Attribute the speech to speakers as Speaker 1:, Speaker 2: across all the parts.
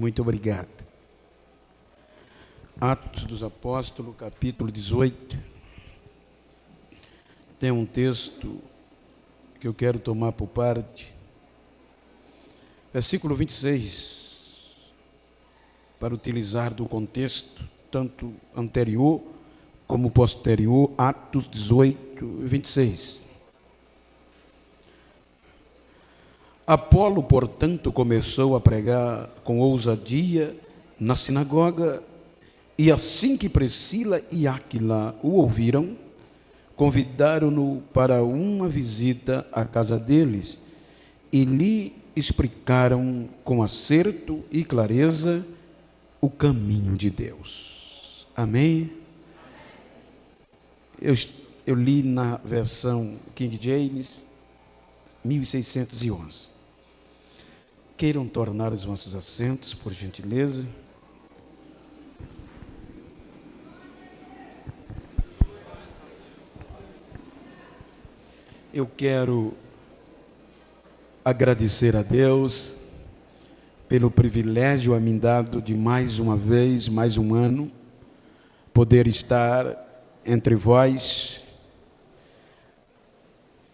Speaker 1: Muito obrigado. Atos dos Apóstolos, capítulo 18. Tem um texto que eu quero tomar por parte. Versículo 26, para utilizar do contexto, tanto anterior como posterior, Atos 18, 26. Apolo, portanto, começou a pregar com ousadia na sinagoga, e assim que Priscila e Áquila o ouviram, convidaram-no para uma visita à casa deles e lhe explicaram com acerto e clareza o caminho de Deus. Amém? Eu li na versão King James 1611. Queiram tornar os vossos assentos, por gentileza. Eu quero agradecer a Deus pelo privilégio a mim dado de mais uma vez, mais um ano, poder estar entre vós,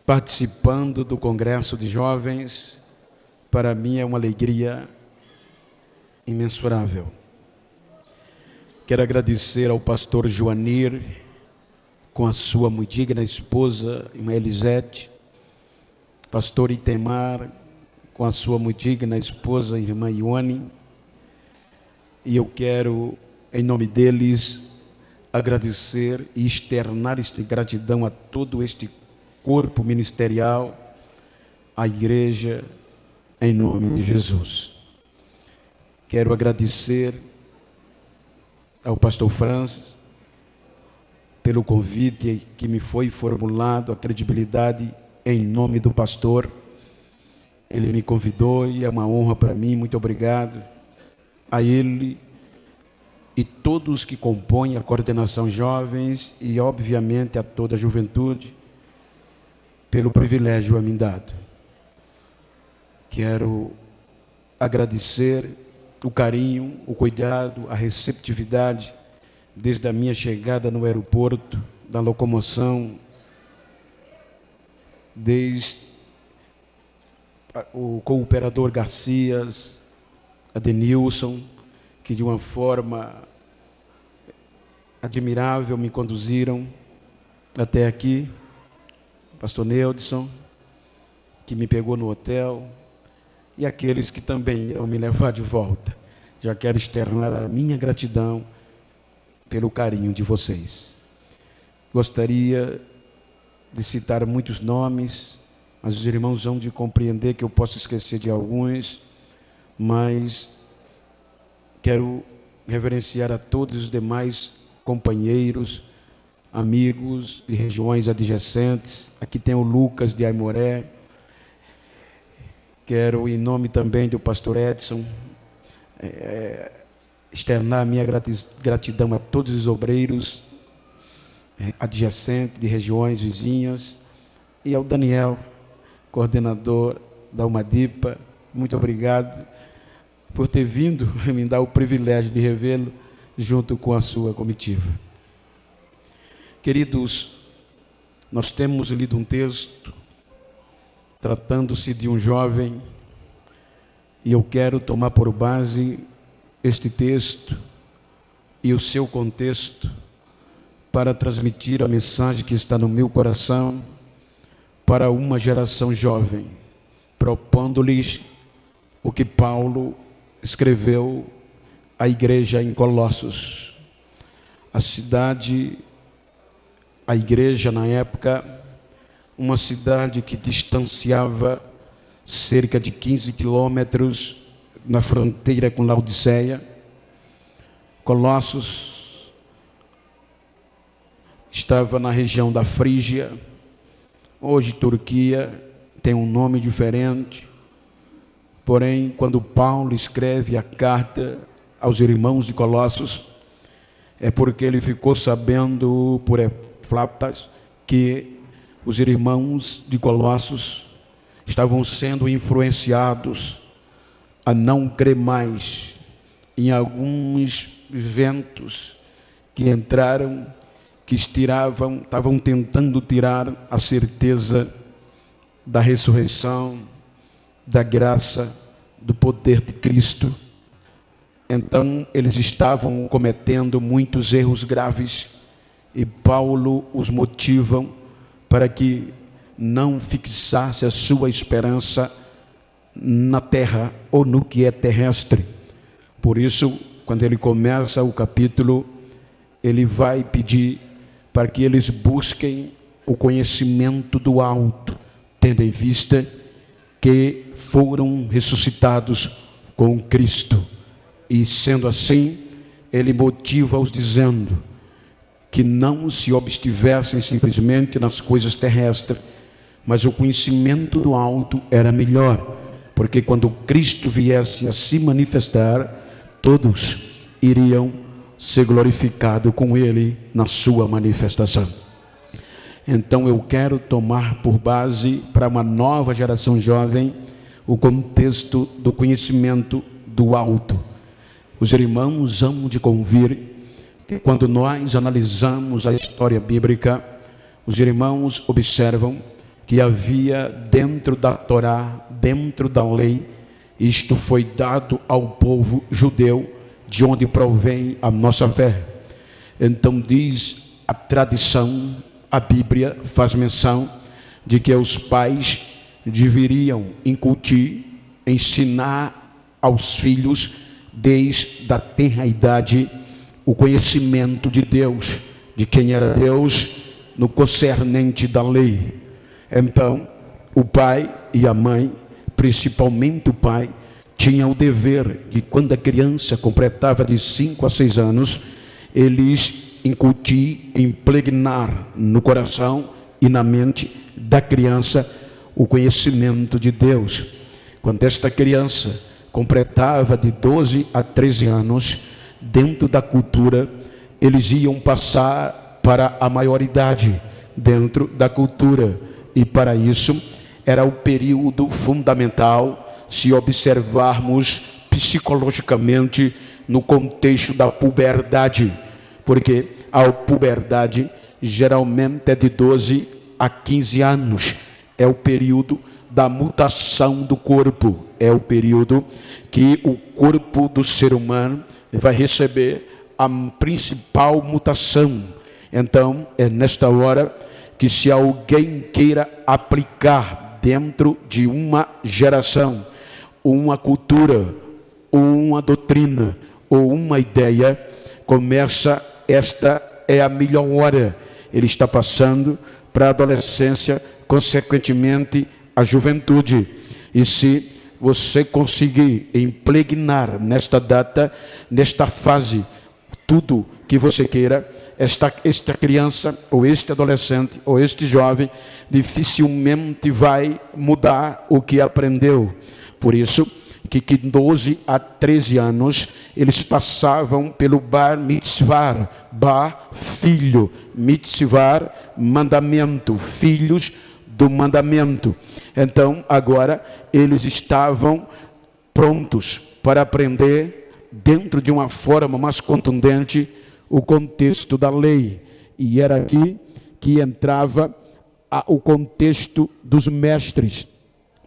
Speaker 1: participando do Congresso de Jovens. Para mim é uma alegria imensurável. Quero agradecer ao pastor Joanir, com a sua muito digna esposa, irmã Elisete, pastor Itemar, com a sua muito digna esposa, irmã Ione, e eu quero, em nome deles, agradecer e externar esta gratidão a todo este corpo ministerial, à igreja, em nome de Jesus. Quero agradecer ao pastor Francis pelo convite que me foi formulado, a credibilidade em nome do pastor. Ele me convidou e é uma honra para mim. Muito obrigado a ele e todos que compõem a coordenação jovens e obviamente a toda a juventude pelo privilégio a mim dado. Quero agradecer o carinho, o cuidado, a receptividade desde a minha chegada no aeroporto, da locomoção, desde o cooperador Garcias, a Denilson, que de uma forma admirável me conduziram até aqui, pastor Neudson, que me pegou no hotel, e aqueles que também irão me levar de volta. Já quero externar a minha gratidão pelo carinho de vocês. Gostaria de citar muitos nomes, mas os irmãos vão de compreender que eu posso esquecer de alguns, mas quero reverenciar a todos os demais companheiros, amigos de regiões adjacentes. Aqui tem o Lucas de Aimoré. Quero, em nome também do pastor Edson, externar minha gratidão a todos os obreiros adjacentes de regiões vizinhas, e ao Daniel, coordenador da Umadipa. Muito obrigado por ter vindo me dar o privilégio de revê-lo junto com a sua comitiva. Queridos, nós temos lido um texto tratando-se de um jovem, e eu quero tomar por base este texto e o seu contexto para transmitir a mensagem que está no meu coração para uma geração jovem, propondo-lhes o que Paulo escreveu à igreja em Colossos. A cidade, a igreja na época, uma cidade que distanciava cerca de 15 quilômetros na fronteira com Laodiceia. Colossos estava na região da Frígia, hoje Turquia, tem um nome diferente. Porém, quando Paulo escreve a carta aos irmãos de Colossos, é porque ele ficou sabendo por Epáfras que os irmãos de Colossos estavam sendo influenciados a não crer mais em alguns ventos que entraram, que estavam tentando tirar a certeza da ressurreição, da graça, do poder de Cristo. Então eles estavam cometendo muitos erros graves, e Paulo os motiva para que não fixasse a sua esperança na terra ou no que é terrestre. Por isso, quando ele começa o capítulo, ele vai pedir para que eles busquem o conhecimento do alto, tendo em vista que foram ressuscitados com Cristo. E sendo assim, ele motiva-os dizendo que não se obstivessem simplesmente nas coisas terrestres, mas o conhecimento do alto era melhor, porque quando Cristo viesse a se manifestar, todos iriam ser glorificados com ele na sua manifestação. Então eu quero tomar por base para uma nova geração jovem o contexto do conhecimento do alto. Os irmãos hão de convir que quando nós analisamos a história bíblica, os irmãos observam que havia dentro da Torá, dentro da lei, isto foi dado ao povo judeu, de onde provém a nossa fé. Então diz a tradição, a Bíblia faz menção de que os pais deveriam incutir, ensinar aos filhos, desde a tenra idade, o conhecimento de Deus, de quem era Deus, no concernente da lei. Então, o pai e a mãe, principalmente o pai, tinham o dever de, quando a criança completava de 5 a 6 anos, eles incutir, impregnar no coração e na mente da criança o conhecimento de Deus. Quando esta criança completava de 12 a 13 anos, dentro da cultura, eles iam passar para a maioridade dentro da cultura, e para isso era o período fundamental, se observarmos psicologicamente no contexto da puberdade, porque a puberdade geralmente é de 12 a 15 anos, é o período da mutação do corpo, é o período que o corpo do ser humano vai receber a principal mutação. Então é nesta hora que, se alguém queira aplicar dentro de uma geração uma cultura, ou uma doutrina, ou uma ideia, esta é a melhor hora. Ele está passando para a adolescência, consequentemente a juventude. E se você conseguir impregnar nesta data, nesta fase, tudo que você queira, esta criança, ou este adolescente, ou este jovem, dificilmente vai mudar o que aprendeu. Por isso que 12 a 13 anos, eles passavam pelo bar mitzvah, bar, filho, mitzvah, mandamento, filhos do mandamento. Então, agora, eles estavam prontos para aprender, dentro de uma forma mais contundente, o contexto da lei. E era aqui que entrava o contexto dos mestres.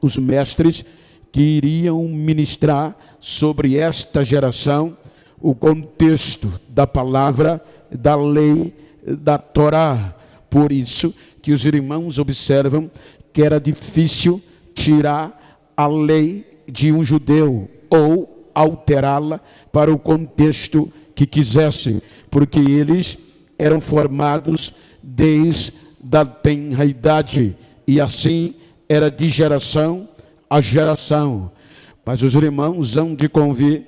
Speaker 1: Os mestres que iriam ministrar sobre esta geração o contexto da palavra, da lei, da Torá. Por isso que os irmãos observam que era difícil tirar a lei de um judeu ou alterá-la para o contexto que quisessem, porque eles eram formados desde a tenra idade, e assim era de geração a geração. Mas os irmãos hão de convir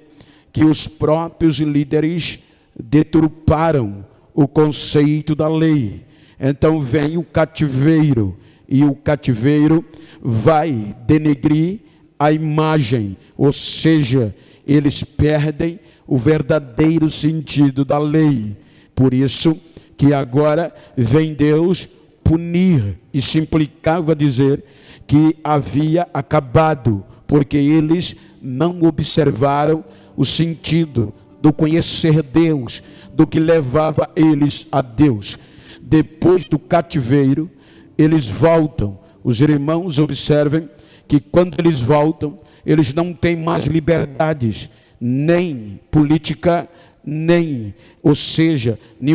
Speaker 1: que os próprios líderes deturparam o conceito da lei. Então vem o cativeiro, e o cativeiro vai denegrir a imagem, ou seja, eles perdem o verdadeiro sentido da lei. Por isso que agora vem Deus punir, e se implicava dizer que havia acabado, porque eles não observaram o sentido do conhecer Deus, do que levava eles a Deus. Depois do cativeiro, eles voltam. Os irmãos observem que quando eles voltam, eles não têm mais liberdades, nem política, nem o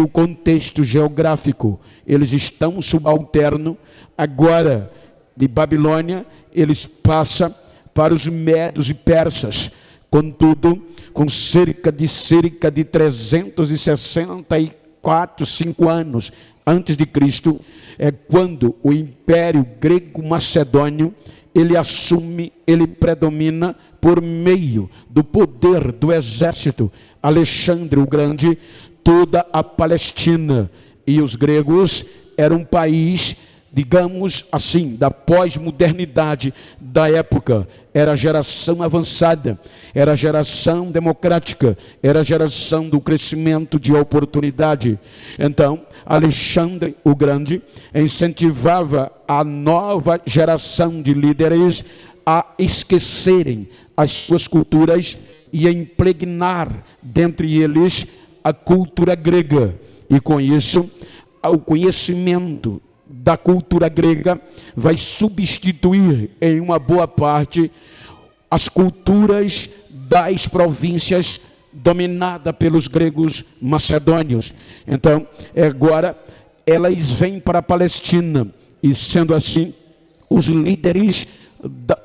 Speaker 1: contexto geográfico. Eles estão subalternos. Agora, de Babilônia, eles passam para os medos e persas. Contudo, com cerca de 364, 5 anos antes de Cristo, é quando o Império Grego-Macedônio, ele assume, ele predomina por meio do poder do exército. Alexandre o Grande, toda a Palestina. E os gregos eram um país, digamos assim, da pós-modernidade da época. Era a geração avançada, era a geração democrática, era a geração do crescimento de oportunidade. Então, Alexandre o Grande incentivava a nova geração de líderes a esquecerem as suas culturas e a impregnar dentre eles a cultura grega. E com isso, o conhecimento da cultura grega vai substituir em uma boa parte as culturas das províncias dominadas pelos gregos macedônios. Então, agora elas vêm para a Palestina, e sendo assim, os líderes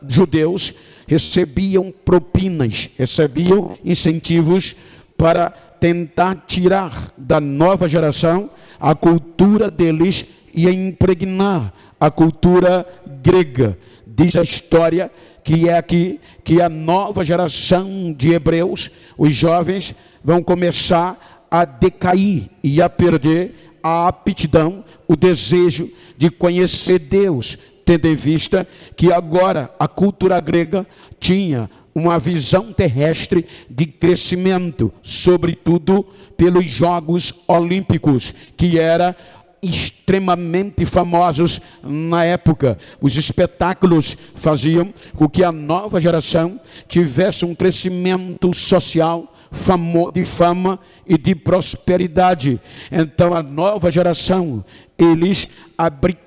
Speaker 1: judeus recebiam propinas, recebiam incentivos para tentar tirar da nova geração a cultura deles e impregnar a cultura grega. Diz a história que é aqui que a nova geração de hebreus, os jovens, vão começar a decair e a perder a aptidão, o desejo de conhecer Deus, tendo em vista que agora a cultura grega tinha uma visão terrestre de crescimento, sobretudo pelos Jogos Olímpicos, que era extremamente famosos na época. Os espetáculos faziam com que a nova geração tivesse um crescimento social, de fama e de prosperidade. Então a nova geração, eles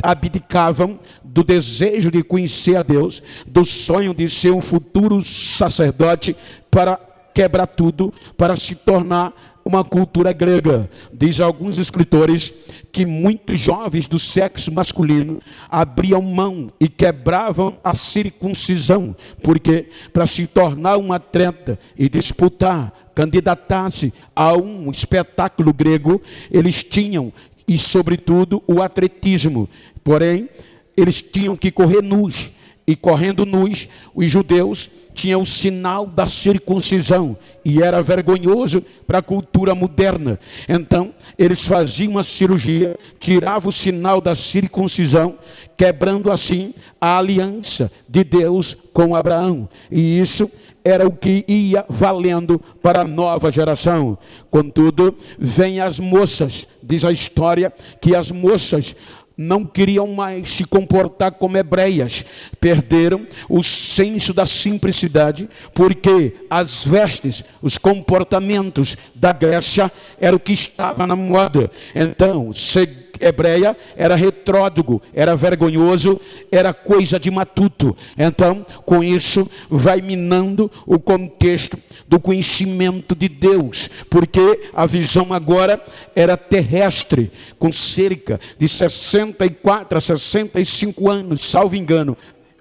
Speaker 1: abdicavam do desejo de conhecer a Deus, do sonho de ser um futuro sacerdote, para quebrar tudo, para se tornar uma cultura grega. Diz alguns escritores que muitos jovens do sexo masculino abriam mão e quebravam a circuncisão, porque para se tornar um atleta e disputar, candidatar-se a um espetáculo grego, eles tinham, e sobretudo o atletismo, porém eles tinham que correr nus, e correndo nus, os judeus tinham o sinal da circuncisão, e era vergonhoso para a cultura moderna. Então eles faziam uma cirurgia, tiravam o sinal da circuncisão, quebrando assim a aliança de Deus com Abraão, e isso era o que ia valendo para a nova geração. Contudo, vêm as moças, diz a história que as moças não queriam mais se comportar como hebreias, perderam o senso da simplicidade, porque as vestes, os comportamentos da Grécia era o que estava na moda. Então, ser hebreia era retrógrado, era vergonhoso, era coisa de matuto. Então, com isso, vai minando o contexto do conhecimento de Deus, porque a visão agora era terrestre, com cerca de 64 a 65 anos, salvo engano,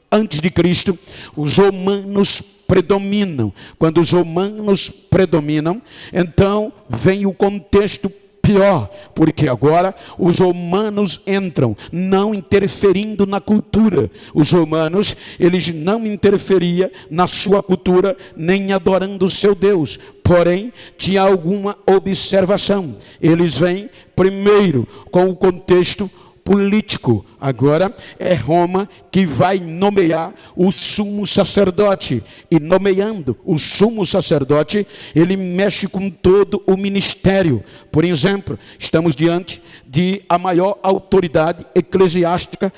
Speaker 1: antes de Cristo, os romanos predominam. Quando os romanos predominam, então vem o contexto pior, porque agora os romanos entram, não interferindo na cultura. Os romanos, eles não interferiam na sua cultura, nem adorando o seu Deus, porém tinha alguma observação. Eles vêm primeiro com o contexto político. Agora é Roma que vai nomear o sumo sacerdote, e nomeando o sumo sacerdote, ele mexe com todo o ministério. Por exemplo, estamos diante de a maior autoridade eclesiástica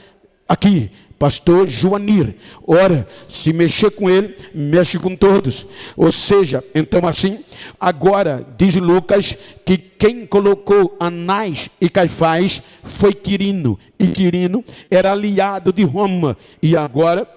Speaker 1: aqui, pastor Joanir. Ora, se mexer com ele, mexe com todos. Ou seja, então assim, agora diz Lucas que quem colocou Anás e Caifás foi Quirino, e Quirino era aliado de Roma, e agora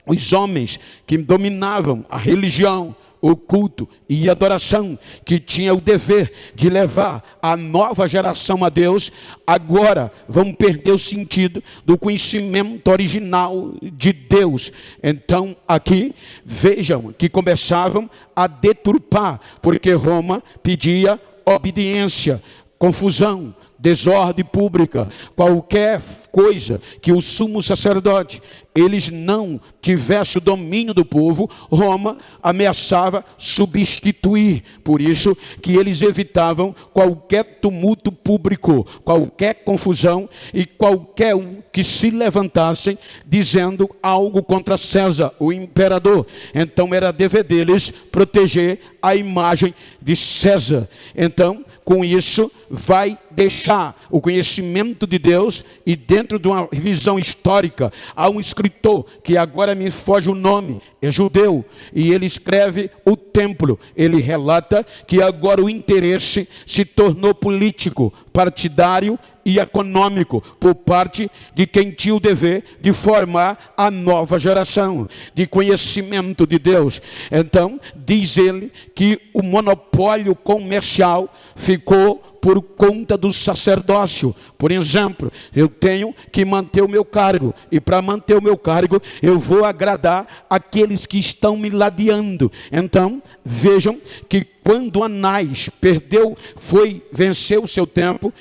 Speaker 1: os homens que dominavam a religião, o culto e a adoração, que tinha o dever de levar a nova geração a Deus, agora vão perder o sentido do conhecimento original de Deus. Então aqui vejam que começavam a deturpar, porque Roma pedia obediência, confusão, desordem pública, qualquer coisa que o sumo sacerdote eles não tivessem o domínio do povo, Roma ameaçava substituir. Por isso que eles evitavam qualquer tumulto público, qualquer confusão e qualquer um que se levantassem dizendo algo contra César, o imperador. Então era dever deles proteger a imagem de César. Então, com isso, vai deixar o conhecimento de Deus, e dentro de uma visão histórica, há um escritor, que agora me foge o nome, é judeu, e ele escreve o templo. Ele relata que agora o interesse se tornou político, partidário e econômico, por parte de quem tinha o dever de formar a nova geração de conhecimento de Deus. Então, diz ele que o monopólio comercial ficou por conta do sacerdócio. Por exemplo, eu tenho que manter o meu cargo, e para manter o meu cargo, eu vou agradar aqueles que estão me ladeando. Então, vejam que quando Anás venceu o seu tempo,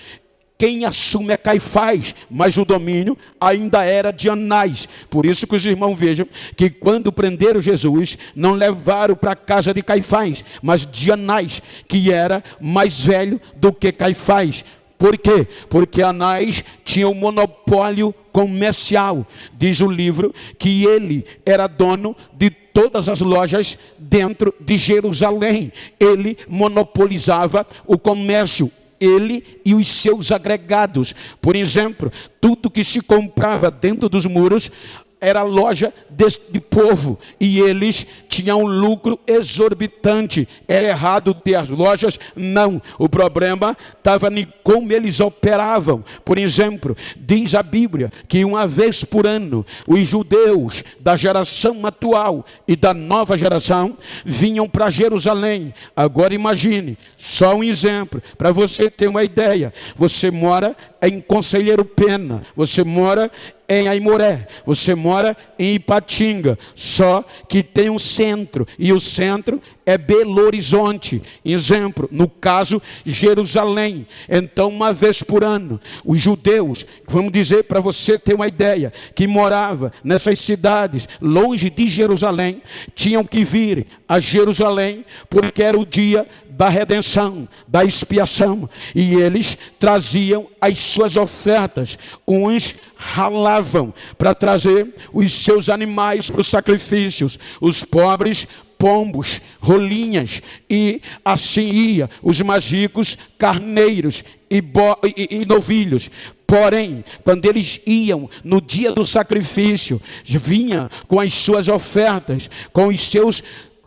Speaker 1: quem assume é Caifás, mas o domínio ainda era de Anás. Por isso que os irmãos vejam que quando prenderam Jesus, não levaram para a casa de Caifás, mas de Anás, que era mais velho do que Caifás. Por quê? Porque Anás tinha um monopólio comercial. Diz o livro que ele era dono de todas as lojas dentro de Jerusalém. Ele monopolizava o comércio, ele e os seus agregados. Por exemplo, tudo que se comprava dentro dos muros era loja deste povo, e eles tinham um lucro exorbitante. Era errado ter as lojas? Não. O problema estava em como eles operavam. Por exemplo, diz a Bíblia que uma vez por ano, os judeus da geração atual e da nova geração vinham para Jerusalém. Agora imagine, só um exemplo, para você ter uma ideia. Você mora em Conselheiro Pena, você mora em Aimoré, você mora em Ipatinga, só que tem um centro, e o centro é Belo Horizonte. Exemplo, no caso, Jerusalém. Então, uma vez por ano, os judeus, vamos dizer para você ter uma ideia, que morava nessas cidades longe de Jerusalém, tinham que vir a Jerusalém, porque era o dia da redenção, da expiação, e eles traziam as suas ofertas. Uns ralavam para trazer os seus animais para os sacrifícios, os pobres pombos, rolinhas, e assim ia os mais ricos, carneiros e novilhos. Porém, quando eles iam no dia do sacrifício, vinha com as suas ofertas, com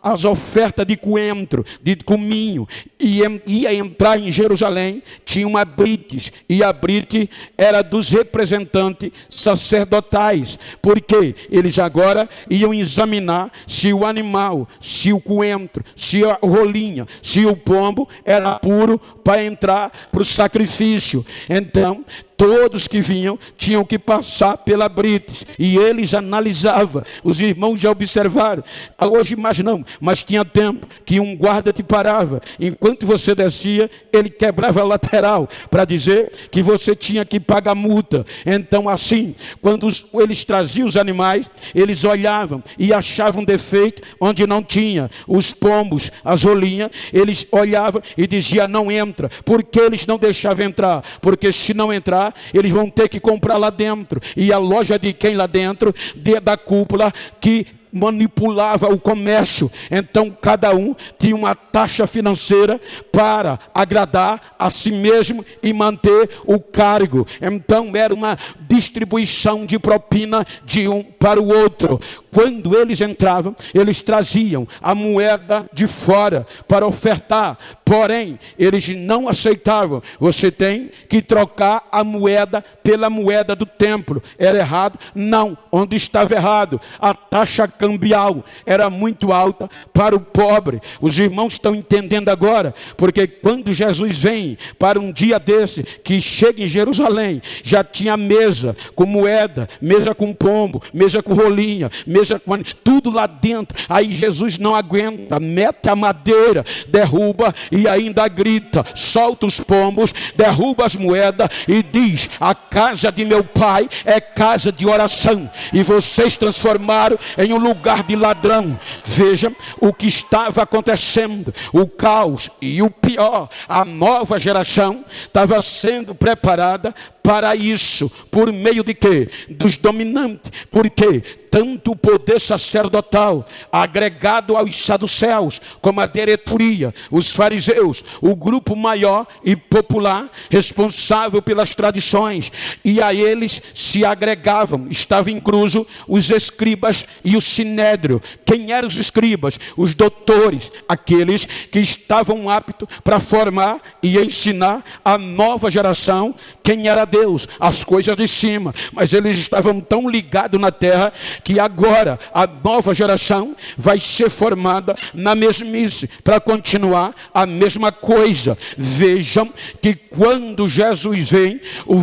Speaker 1: as ofertas de coentro, de cominho, e ia entrar em Jerusalém, tinha uma brites, e a brite era dos representantes sacerdotais, porque eles agora iam examinar se o animal, se o coentro, se a rolinha, se o pombo era puro para entrar para o sacrifício. Então, todos que vinham tinham que passar pela brites, e eles analisavam. Os irmãos já observaram, hoje mais não, mas tinha tempo que um guarda te parava, enquanto você descia, ele quebrava a lateral, para dizer que você tinha que pagar multa. Então assim, quando eles traziam os animais, eles olhavam e achavam defeito onde não tinha. Os pombos, as rolinhas, eles olhavam e diziam: não entra. Por que eles não deixavam entrar? Porque se não entrar, eles vão ter que comprar lá dentro, e a loja de quem lá dentro, da cúpula, que manipulava o comércio. Então cada um tinha uma taxa financeira para agradar a si mesmo e manter o cargo. Então era uma distribuição de propina de um para o outro. Quando eles entravam, eles traziam a moeda de fora para ofertar. Porém, eles não aceitavam. Você tem que trocar a moeda pela moeda do templo. Era errado? Não. Onde estava errado? A taxa cambial era muito alta para o pobre. Os irmãos estão entendendo agora, porque quando Jesus vem para um dia desse, que chega em Jerusalém, já tinha mesa com moeda, mesa com pombo, mesa com rolinha, mesa com tudo lá dentro. Aí Jesus não aguenta, mete a madeira, derruba e ainda grita, solta os pombos, derruba as moedas e diz: a casa de meu pai é casa de oração, e vocês transformaram em um lugar de ladrão. Veja o que estava acontecendo, o caos e o pior. A nova geração estava sendo preparada para isso. Por meio de quê? Dos dominantes. Por quê? Tanto o poder sacerdotal agregado aos saduceus, como a diretoria, os fariseus, o grupo maior e popular responsável pelas tradições, e a eles se agregavam, estava incluso os escribas e o sinédrio. Quem eram os escribas? Os doutores, aqueles que estavam aptos para formar e ensinar a nova geração quem era Deus, as coisas de cima. Mas eles estavam tão ligados na terra que agora a nova geração vai ser formada na mesmice, para continuar a mesma coisa. Vejam que quando Jesus vem, o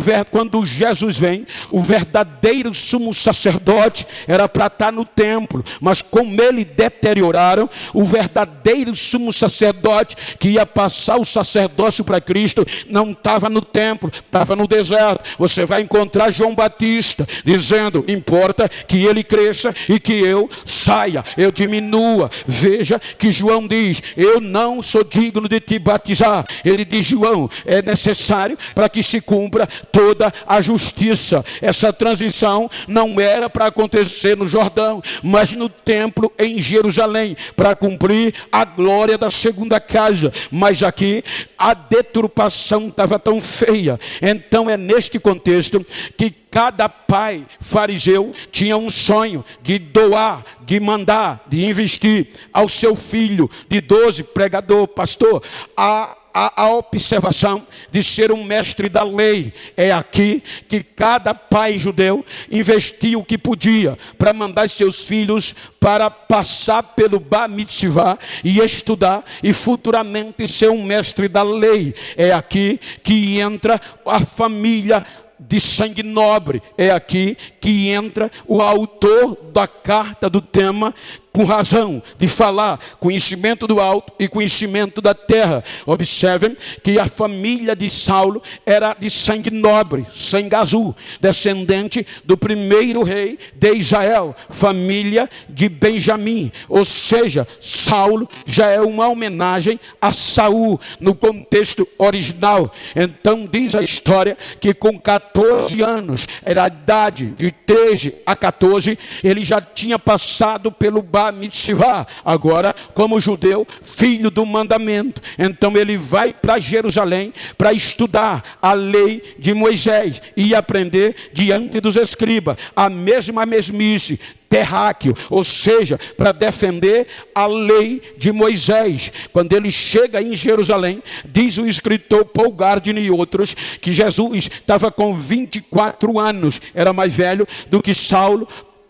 Speaker 1: verdadeiro sumo sacerdote era para estar no templo, mas como ele deterioraram, o verdadeiro sumo sacerdote que ia passar o sacerdócio para Cristo não estava no templo, estava no deserto. Você vai encontrar João Batista dizendo: importa que ele cresça e que eu saia, eu diminua. Veja que João diz: eu não sou digno de te batizar. Ele diz: João, é necessário para que se cumpra toda a justiça. Essa transição não era para acontecer no Jordão, mas no templo em Jerusalém, para cumprir a glória da segunda casa. Mas aqui a deturpação estava tão feia. Então é neste contexto que cada pai fariseu tinha um sonho de doar, de mandar, de investir ao seu filho de 12, pregador, pastor, a observação de ser um mestre da lei. É aqui que cada pai judeu investia o que podia para mandar seus filhos para passar pelo Bar Mitzvah e estudar e futuramente ser um mestre da lei. É aqui que entra a família de sangue nobre. É aqui que entra o autor da carta do tema, com razão de falar conhecimento do alto e conhecimento da terra. Observem que a família de Saulo era de sangue nobre, sangue azul, descendente do primeiro rei de Israel, família de Benjamim. Ou seja, Saulo já é uma homenagem a Saul no contexto original. Então diz a história que com 14 anos, era a idade de 13 a 14, ele já tinha passado pelo Bar Mitzvah, agora como judeu, filho do mandamento. Então ele vai para Jerusalém para estudar a lei de Moisés e aprender diante dos escribas a mesma mesmice, terráqueo, ou seja, para defender a lei de Moisés. Quando ele chega em Jerusalém, diz o escritor Paul Gardner e outros que Jesus estava com 24 anos, era mais velho do que Saulo,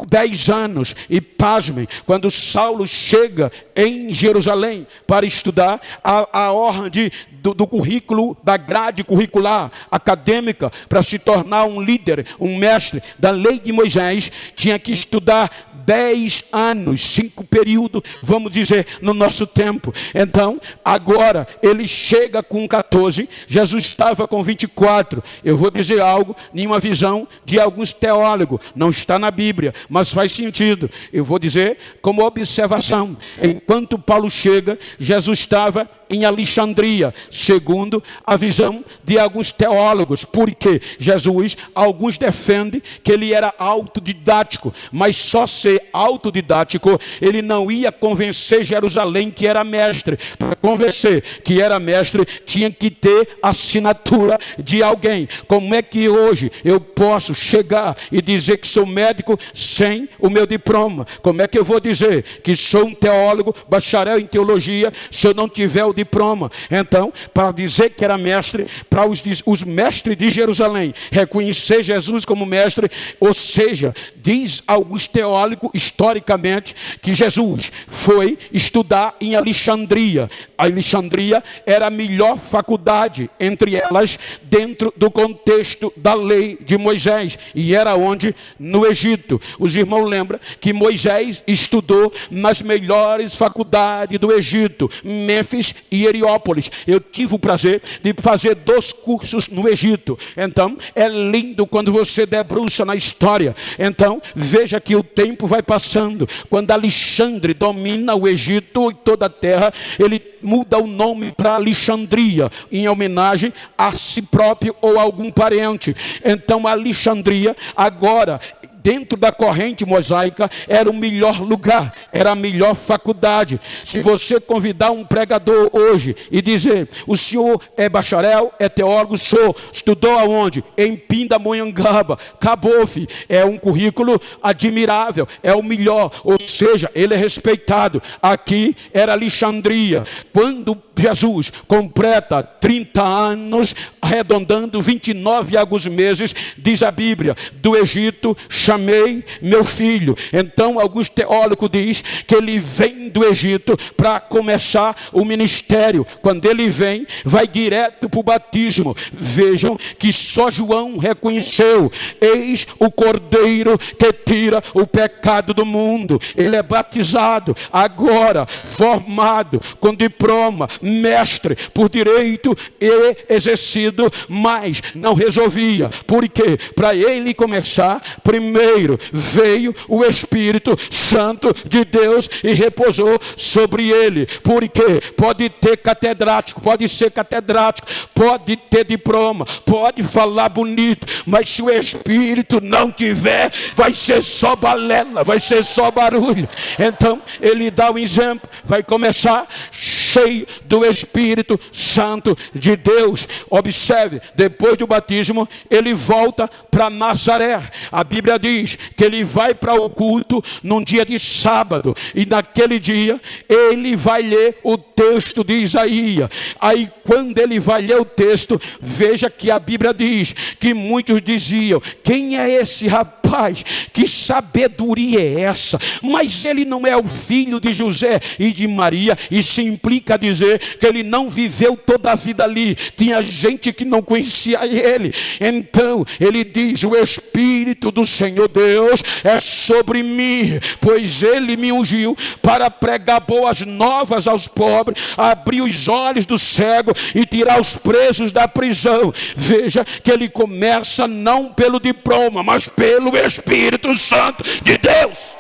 Speaker 1: 10 anos. E pasmem, quando Saulo chega em Jerusalém para estudar, a ordem do currículo, da grade curricular acadêmica, para se tornar um líder, um mestre da lei de Moisés, tinha que estudar 10 anos, 5 períodos, vamos dizer, no nosso tempo. Então, agora, ele chega com 14, Jesus estava com 24. Eu vou dizer algo, em uma visão de alguns teólogos, não está na Bíblia, mas faz sentido. Eu vou dizer como observação. Enquanto Paulo chega, Jesus estava em Alexandria, segundo a visão de alguns teólogos, porque Jesus, alguns defendem que ele era autodidático, mas só ser autodidático, ele não ia convencer Jerusalém que era mestre. Para convencer que era mestre, tinha que ter assinatura de alguém. Como é que hoje eu posso chegar e dizer que sou médico sem o meu diploma? Como é que eu vou dizer que sou um teólogo, bacharel em teologia, se eu não tiver o diploma? Então, para dizer que era mestre, para os mestres de Jerusalém reconhecer Jesus como mestre, ou seja, diz alguns teólogos historicamente que Jesus foi estudar em Alexandria. A Alexandria era a melhor faculdade entre elas dentro do contexto da lei de Moisés, e era onde? No Egito. Os irmãos lembram que Moisés estudou nas melhores faculdades do Egito, Mênfis e Heliópolis. Eu tive o prazer de fazer 2 cursos no Egito. Então é lindo quando você debruça na história. Então veja que o tempo vai passando. Quando Alexandre domina o Egito e toda a terra, ele muda o nome para Alexandria, em homenagem a si próprio ou a algum parente. Então Alexandria agora, dentro da corrente mosaica, era o melhor lugar, era a melhor faculdade. Se você convidar um pregador hoje e dizer: o senhor é bacharel, é teólogo? Sou. Estudou aonde? Em Pindamonhangaba. Acabou, filho. É um currículo admirável, é o melhor, ou seja, ele é respeitado. Aqui era Alexandria. Quando Jesus completa 30 anos, arredondando 29 e alguns meses, diz a Bíblia: do Egito chamei meu filho. Então alguns teólogos dizem que ele vem do Egito para começar o ministério. Quando ele vem, vai direto para o batismo. Vejam que só João reconheceu: eis o Cordeiro que tira o pecado do mundo. Ele é batizado agora, formado com diploma, mestre por direito e exercido, mas não resolvia. Porque para ele começar, primeiro veio o Espírito Santo de Deus e repousou sobre ele. Porque pode ter catedrático, pode ser catedrático, pode ter diploma, pode falar bonito, mas se o Espírito não tiver, vai ser só balela, vai ser só barulho. Então ele dá um exemplo, vai começar cheio do Espírito Santo de Deus. Observe, depois do batismo, ele volta para Nazaré. A Bíblia diz que ele vai para o culto num dia de sábado, e naquele dia ele vai ler o texto de Isaías. Aí quando ele vai ler o texto, veja que a Bíblia diz que muitos diziam: quem é esse rapaz? Que sabedoria é essa? Mas ele não é o filho de José e de Maria. Isso implica dizer que ele não viveu toda a vida ali. Tinha gente que não conhecia ele. Então ele diz: o Espírito do Senhor Deus é sobre mim, pois ele me ungiu para pregar boas novas aos pobres, abrir os olhos do cego e tirar os presos da prisão. Veja que ele começa não pelo diploma, mas pelo Espírito Santo de Deus.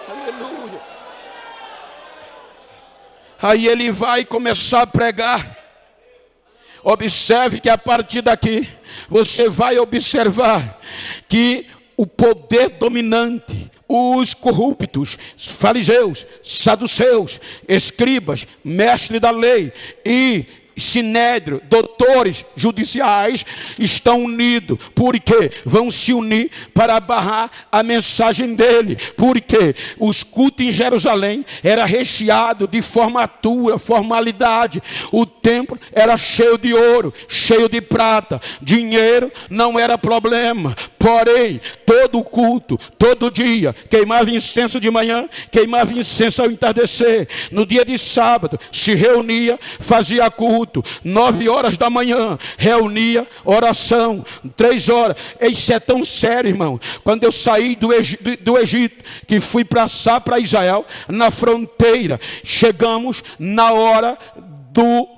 Speaker 1: Aleluia. Aí ele vai começar a pregar. Observe que a partir daqui você vai observar que o poder dominante, os corruptos, fariseus, saduceus, escribas, mestres da lei e sinédrio, doutores judiciais, estão unidos. Porque vão se unir para barrar a mensagem dele. Porque os cultos em Jerusalém era recheado de formatura, formalidade. O templo era cheio de ouro, cheio de prata. Dinheiro não era problema. Porém, todo culto, todo dia, queimava incenso de manhã, queimava incenso ao entardecer. No dia de sábado se reunia, fazia culto. 9 horas da manhã, reunia, oração, 3 horas. Isso é tão sério, irmão. Quando eu saí do Egito, que fui passar para Israel, na fronteira, chegamos na hora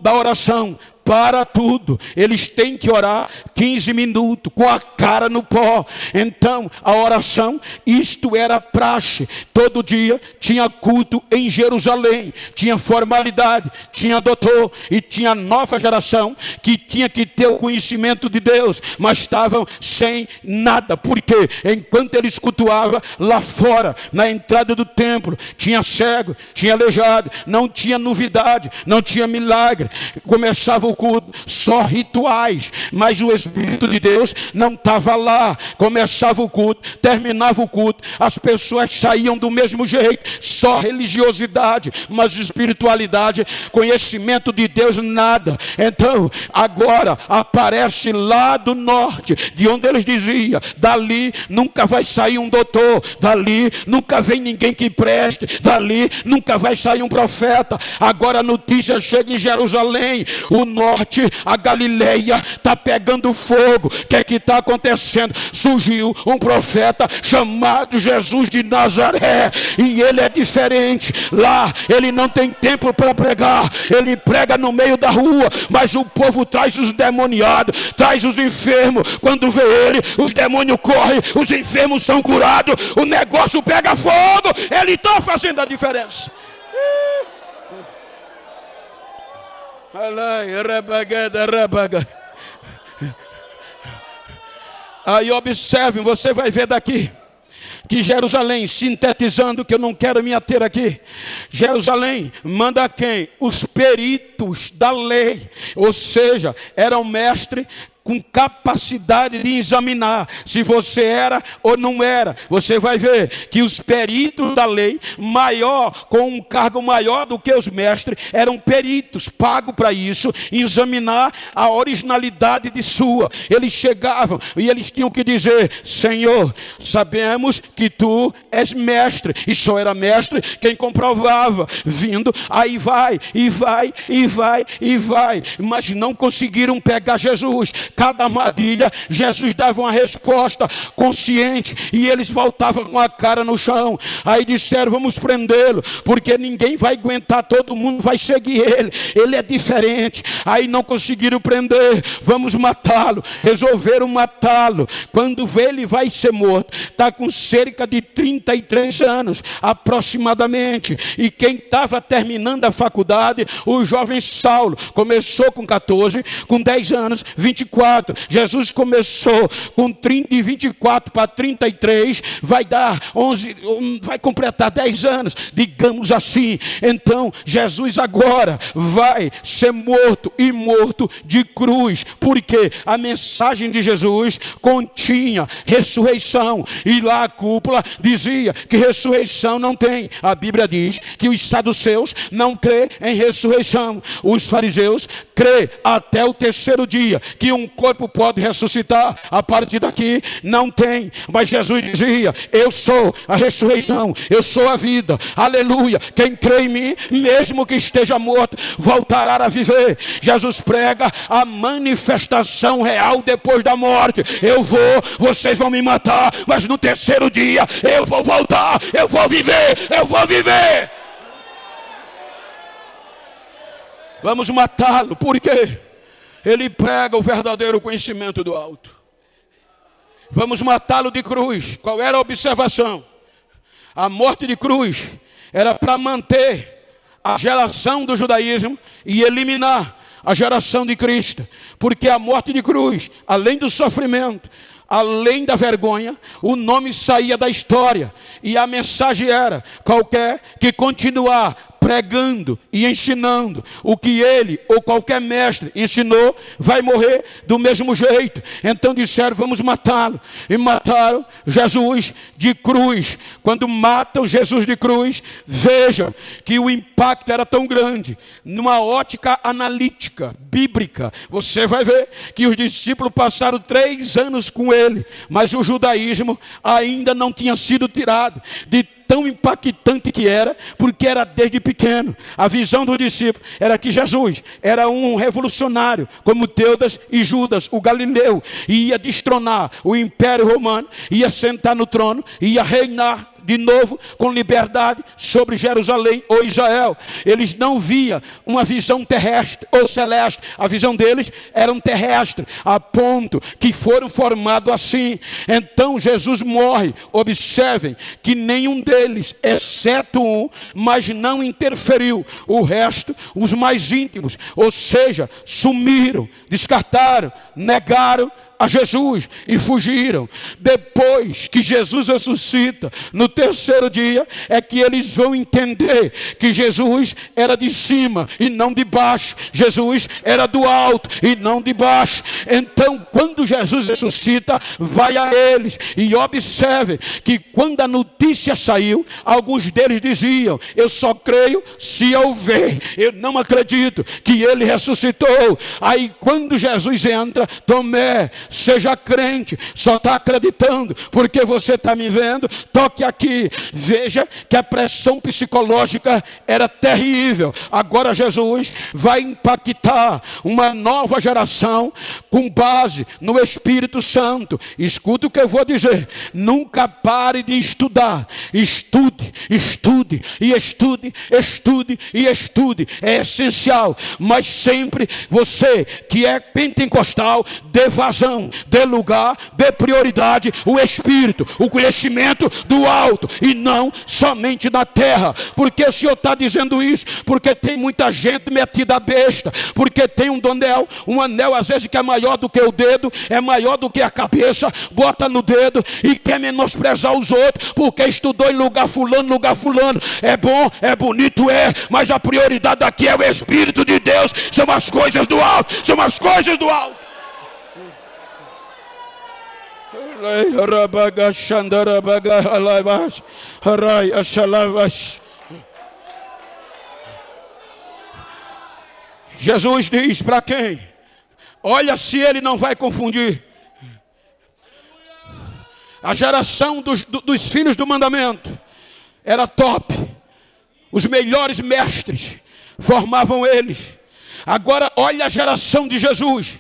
Speaker 1: da oração. para tudo. Eles têm que orar 15 minutos com a cara no pó. Então, a oração, isto era praxe. Todo dia tinha culto em Jerusalém. Tinha formalidade, tinha doutor e tinha nova geração que tinha que ter o conhecimento de Deus, mas estavam sem nada. Porque enquanto eles cultuavam lá fora, na entrada do templo, tinha cego, tinha aleijado, não tinha novidade, não tinha milagre. Começava o culto, só rituais, mas o Espírito de Deus não estava lá. Começava o culto, terminava o culto, as pessoas saíam do mesmo jeito, só religiosidade, mas espiritualidade, conhecimento de Deus, nada. Então, agora aparece lá do norte, de onde eles diziam, dali nunca vai sair um doutor, dali nunca vem ninguém que preste, dali nunca vai sair um profeta. Agora a notícia chega em Jerusalém, o norte, a Galileia está pegando fogo. O que é que está acontecendo? Surgiu um profeta chamado Jesus de Nazaré, e ele é diferente. Lá ele não tem tempo para pregar, ele prega no meio da rua, mas o povo traz os demoniados, traz os enfermos. Quando vê ele, os demônios correm, os enfermos são curados, o negócio pega fogo. Ele está fazendo a diferença. Aí observem, você vai ver daqui que Jerusalém, sintetizando, que eu não quero me ater aqui, Jerusalém manda quem? Os peritos da lei, ou seja, eram mestres com capacidade de examinar se você era ou não era. Você vai ver que os peritos da lei, maior, com um cargo maior do que os mestres, eram peritos, pagos para isso, examinar a originalidade de sua. Eles chegavam e eles tinham que dizer: Senhor, sabemos que tu és mestre. E só era mestre quem comprovava, vindo, aí vai, e vai, e vai, e vai. Mas não conseguiram pegar Jesus. Cada armadilha, Jesus dava uma resposta consciente, e eles voltavam com a cara no chão. Aí disseram: vamos prendê-lo, porque ninguém vai aguentar, todo mundo vai seguir ele é diferente. Aí não conseguiram prender, vamos matá-lo. Resolveram matá-lo. Quando vê, ele vai ser morto, está com cerca de 33 anos aproximadamente. E quem estava terminando a faculdade, o jovem Saulo, começou com 14, com 10 anos, 24. Jesus começou com 30, e 24 para 33, vai dar 11, vai completar 10 anos, digamos assim. Então Jesus agora vai ser morto, e morto de cruz, porque a mensagem de Jesus continha ressurreição, e lá a cúpula dizia que ressurreição não tem. A Bíblia diz que os saduceus não crê em ressurreição, os fariseus crê até o terceiro dia, que um corpo pode ressuscitar. A partir daqui não tem. Mas Jesus dizia: eu sou a ressurreição, eu sou a vida, aleluia. Quem crê em mim, mesmo que esteja morto, voltará a viver. Jesus prega a manifestação real depois da morte. Eu vou, vocês vão me matar, mas no terceiro dia eu vou voltar, eu vou viver, eu vou viver. Vamos matá-lo, por quê? Ele prega o verdadeiro conhecimento do alto. Vamos matá-lo de cruz. Qual era a observação? A morte de cruz era para manter a geração do judaísmo e eliminar a geração de Cristo. Porque a morte de cruz, além do sofrimento, além da vergonha, o nome saía da história. E a mensagem era: qualquer que continuar pregando e ensinando o que ele ou qualquer mestre ensinou, vai morrer do mesmo jeito. Então disseram: vamos matá-lo. E mataram Jesus de cruz. Quando matam Jesus de cruz, vejam que o impacto era tão grande. Numa ótica analítica, bíblica, você vai ver que os discípulos passaram 3 anos com ele, mas o judaísmo ainda não tinha sido tirado. De tão impactante que era, porque era desde pequeno. A visão do discípulo era que Jesus era um revolucionário, como Teudas e Judas, o Galileu, e ia destronar o Império Romano, ia sentar no trono, ia reinar de novo com liberdade sobre Jerusalém ou Israel. Eles não viam uma visão terrestre ou celeste. A visão deles era terrestre, a ponto que foram formados assim. Então Jesus morre. Observem que nenhum deles, exceto um, mas não interferiu. O resto, os mais íntimos, ou seja, sumiram, descartaram, negaram a Jesus e fugiram. Depois que Jesus ressuscita, no terceiro dia, é que eles vão entender que Jesus era de cima e não de baixo. Jesus era do alto e não de baixo. Então, quando Jesus ressuscita, vai a eles. E observe que quando a notícia saiu, alguns deles diziam: eu só creio se eu ver. Eu não acredito que ele ressuscitou. Aí quando Jesus entra, Tomé, seja crente, só está acreditando porque você está me vendo. Toque aqui, veja que a pressão psicológica era terrível. Agora Jesus vai impactar uma nova geração com base no Espírito Santo. Escuta o que eu vou dizer: nunca pare de estudar. Estude, estude e estude, estude e estude. É essencial, mas sempre você que é pentecostal, dê vazão, dê lugar, dê prioridade o Espírito, o conhecimento do alto e não somente da terra. Porque o Senhor está dizendo isso? Porque tem muita gente metida a besta, porque tem um anel às vezes que é maior do que o dedo, é maior do que a cabeça, bota no dedo e quer menosprezar os outros, porque estudou em lugar fulano. É bom, é bonito, mas a prioridade aqui é o Espírito de Deus, são as coisas do alto, são as coisas do alto. Jesus diz para quem? Olha se ele não vai confundir. A geração dos filhos do mandamento era top. Os melhores mestres formavam eles. Agora olha a geração de Jesus,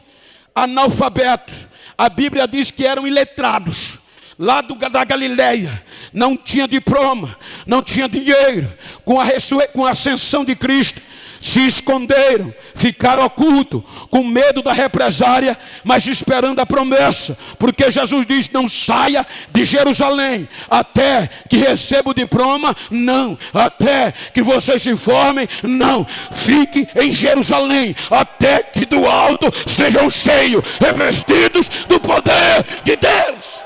Speaker 1: analfabetos. A Bíblia diz que eram iletrados, lá da Galileia, não tinha diploma, não tinha dinheiro. Com a ascensão de Cristo, se esconderam, ficaram ocultos, com medo da represária, mas esperando a promessa, porque Jesus diz: não saia de Jerusalém até que receba o diploma, não, até que vocês se formem, não, fique em Jerusalém, até que do alto sejam cheios, revestidos do poder de Deus.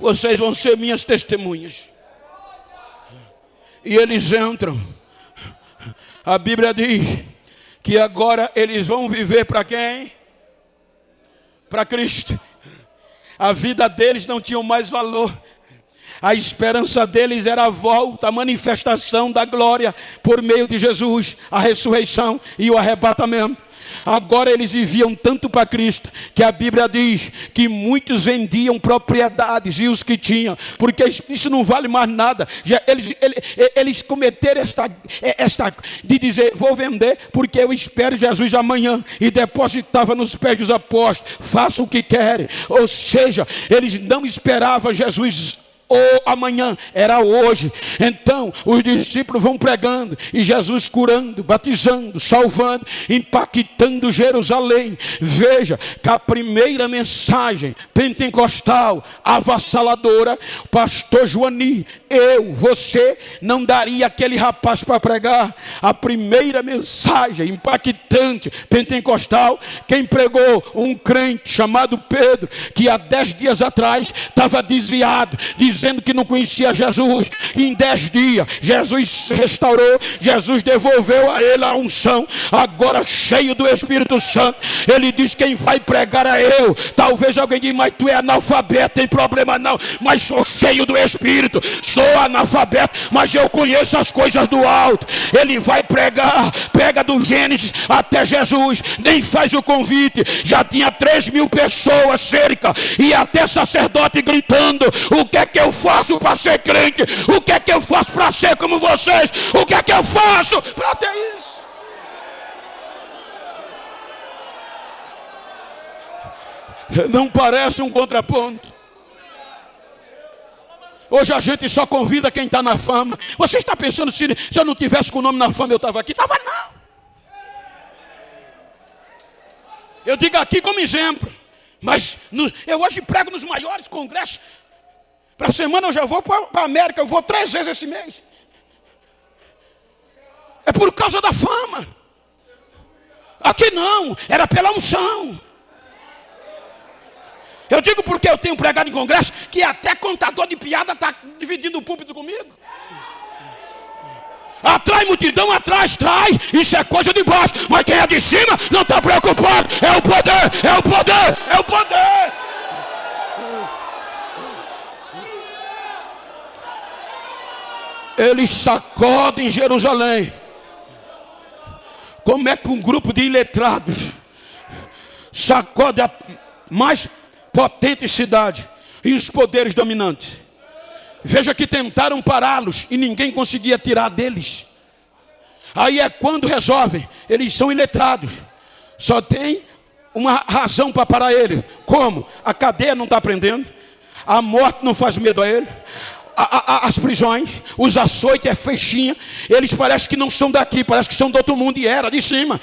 Speaker 1: Vocês vão ser minhas testemunhas. E eles entram. A Bíblia diz que agora eles vão viver para quem? Para Cristo. A vida deles não tinha mais valor. A esperança deles era a volta, a manifestação da glória por meio de Jesus, a ressurreição e o arrebatamento. Agora eles viviam tanto para Cristo, que a Bíblia diz que muitos vendiam propriedades e os que tinham, porque isso não vale mais nada. Eles cometeram esta de dizer: vou vender porque eu espero Jesus amanhã, e depositava nos pés dos apóstolos: faça o que querem. Ou seja, eles não esperavam Jesus ou amanhã, era hoje. Então os discípulos vão pregando e Jesus curando, batizando, salvando, impactando Jerusalém. Veja que a primeira mensagem pentecostal avassaladora, pastor Joani, você não daria aquele rapaz para pregar. A primeira mensagem impactante pentecostal, quem pregou? Um crente chamado Pedro, que há 10 dias atrás estava desviado, dizendo que não conhecia Jesus. Em 10 dias Jesus restaurou, Jesus devolveu a ele a unção. Agora cheio do Espírito Santo, ele diz: quem vai pregar é eu. Talvez alguém diga: mas tu é analfabeto. Tem problema não, mas sou cheio do Espírito. Sou analfabeto, mas eu conheço as coisas do alto. Ele vai pregar, pega do Gênesis até Jesus, nem faz o convite, já tinha 3.000 pessoas cerca, e até sacerdote gritando: o que é que eu faço para ser crente? O que é que eu faço para ser como vocês? O que é que eu faço para ter isso? Não parece um contraponto. Hoje a gente só convida quem está na fama. Você está pensando, se eu não tivesse com o nome na fama, eu estava aqui? Estava não. Eu digo aqui como exemplo. Mas eu hoje prego nos maiores congressos. Para a semana eu já vou para a América. Eu vou 3 vezes esse mês. É por causa da fama. Aqui não, era pela unção. Eu digo porque eu tenho pregado em congresso que até contador de piada está dividindo o púlpito comigo. Atrai multidão, trai. Isso é coisa de baixo. Mas quem é de cima não está preocupado. É o poder, é o poder, é o poder. Eles sacodem Jerusalém. Como é que um grupo de iletrados sacode a mais potente cidade e os poderes dominantes? Veja que tentaram pará-los e ninguém conseguia tirar deles. Aí é quando resolvem. Eles são iletrados. Só tem uma razão para parar eles. Como? A cadeia não está prendendo. A morte não faz medo a ele. As prisões, os açoites, é fechinha. Eles parecem que não são daqui, parece que são do outro mundo, e era de cima.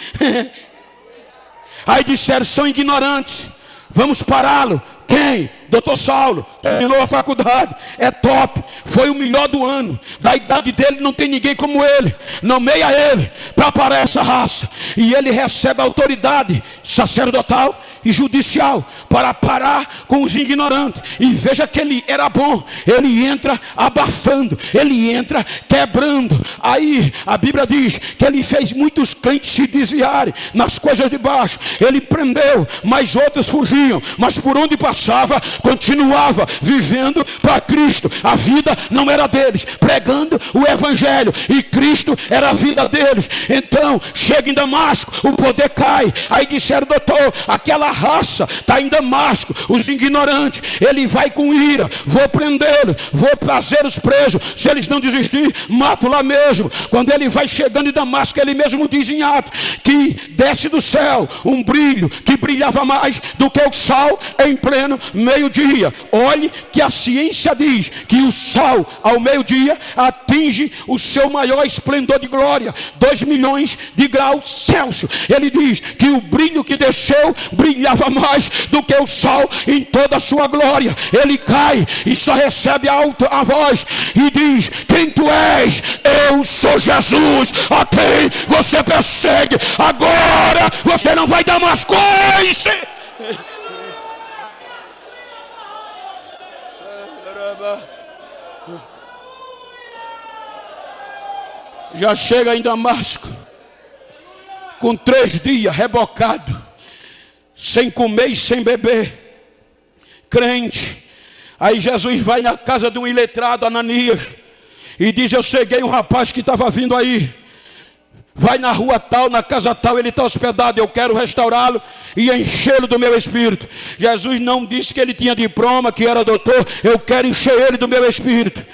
Speaker 1: Aí disseram, são ignorantes, vamos pará-lo. Quem? Doutor Saulo, terminou a faculdade, é top, foi o melhor do ano, da idade dele não tem ninguém como ele, nomeia ele para parar essa raça, e ele recebe a autoridade sacerdotal e judicial para parar com os ignorantes. E veja que ele era bom, ele entra abafando, ele entra quebrando. Aí a Bíblia diz que ele fez muitos crentes se desviarem nas coisas de baixo, ele prendeu, mas outros fugiam, mas por onde passava, continuava vivendo para Cristo. A vida não era deles, pregando o evangelho, e Cristo era a vida deles. Então chega em Damasco, o poder cai. Aí disseram, doutor, aquela raça está em Damasco, os ignorantes. Ele vai com ira, vou prendê-los, vou trazer os presos, se eles não desistirem, mato lá mesmo. Quando ele vai chegando em Damasco, ele mesmo diz em Atos que desce do céu um brilho que brilhava mais do que o sol em pleno meio-dia. Olhe que a ciência diz que o sol ao meio-dia atinge o seu maior esplendor de glória, 2 milhões de graus Celsius. Ele diz que o brilho que desceu brilhava mais do que o sol em toda a sua glória. Ele cai e só recebe a voz e diz, quem tu és? Eu sou Jesus, a quem você persegue. Agora você não vai dar mais coisa. Já chega em Damasco com 3 dias rebocado, sem comer e sem beber, crente. Aí Jesus vai na casa de um iletrado, Ananias, e diz, eu ceguei um rapaz que estava vindo aí, vai na rua tal, na casa tal, ele está hospedado, eu quero restaurá-lo e enchê-lo do meu espírito. Jesus não disse que ele tinha diploma, que era doutor, eu quero encher ele do meu espírito.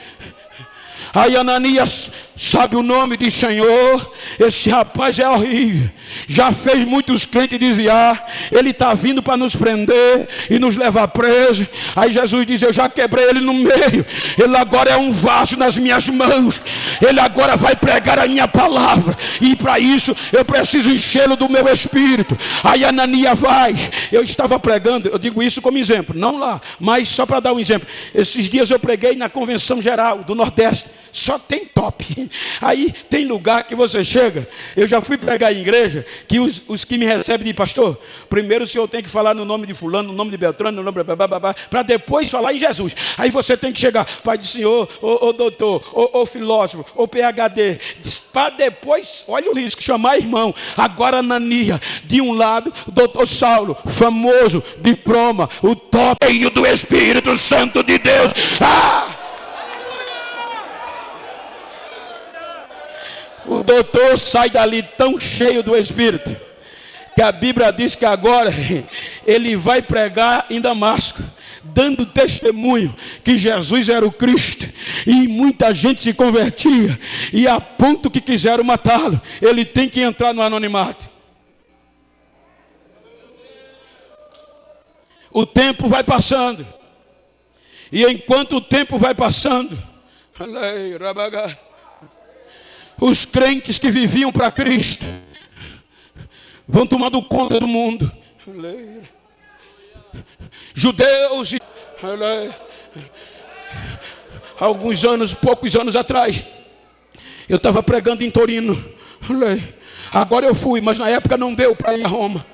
Speaker 1: Aí Ananias sabe o nome, diz, Senhor, esse rapaz é horrível, já fez muitos crentes desviar, ele está vindo para nos prender e nos levar preso. Aí Jesus diz, eu já quebrei ele no meio, ele agora é um vaso nas minhas mãos, ele agora vai pregar a minha palavra, e para isso eu preciso enchê-lo do meu espírito. Aí Ananias vai, eu estava pregando, eu digo isso como exemplo, não lá, mas só para dar um exemplo. Esses dias eu preguei na Convenção Geral do Nordeste, só tem top. Aí tem lugar que você chega, eu já fui pregar em igreja, que os que me recebem de pastor, primeiro o senhor tem que falar no nome de fulano, no nome de Beltrano, no nome para depois falar em Jesus. Aí você tem que chegar, pai do senhor, ô doutor, ô filósofo, ô PhD, para depois, olha o risco, chamar irmão. Agora Ananias, de um lado, doutor Saulo, famoso, diploma, o top, cheio do Espírito Santo de Deus. O doutor sai dali tão cheio do Espírito, que a Bíblia diz que agora ele vai pregar em Damasco, dando testemunho que Jesus era o Cristo, e muita gente se convertia, e a ponto que quiseram matá-lo. Ele tem que entrar no anonimato. o tempo vai passando. E enquanto o tempo vai passando, os crentes que viviam para Cristo vão tomando conta do mundo. Judeus, poucos anos atrás, eu estava pregando em Torino. Agora eu fui, mas na época não deu para ir a Roma.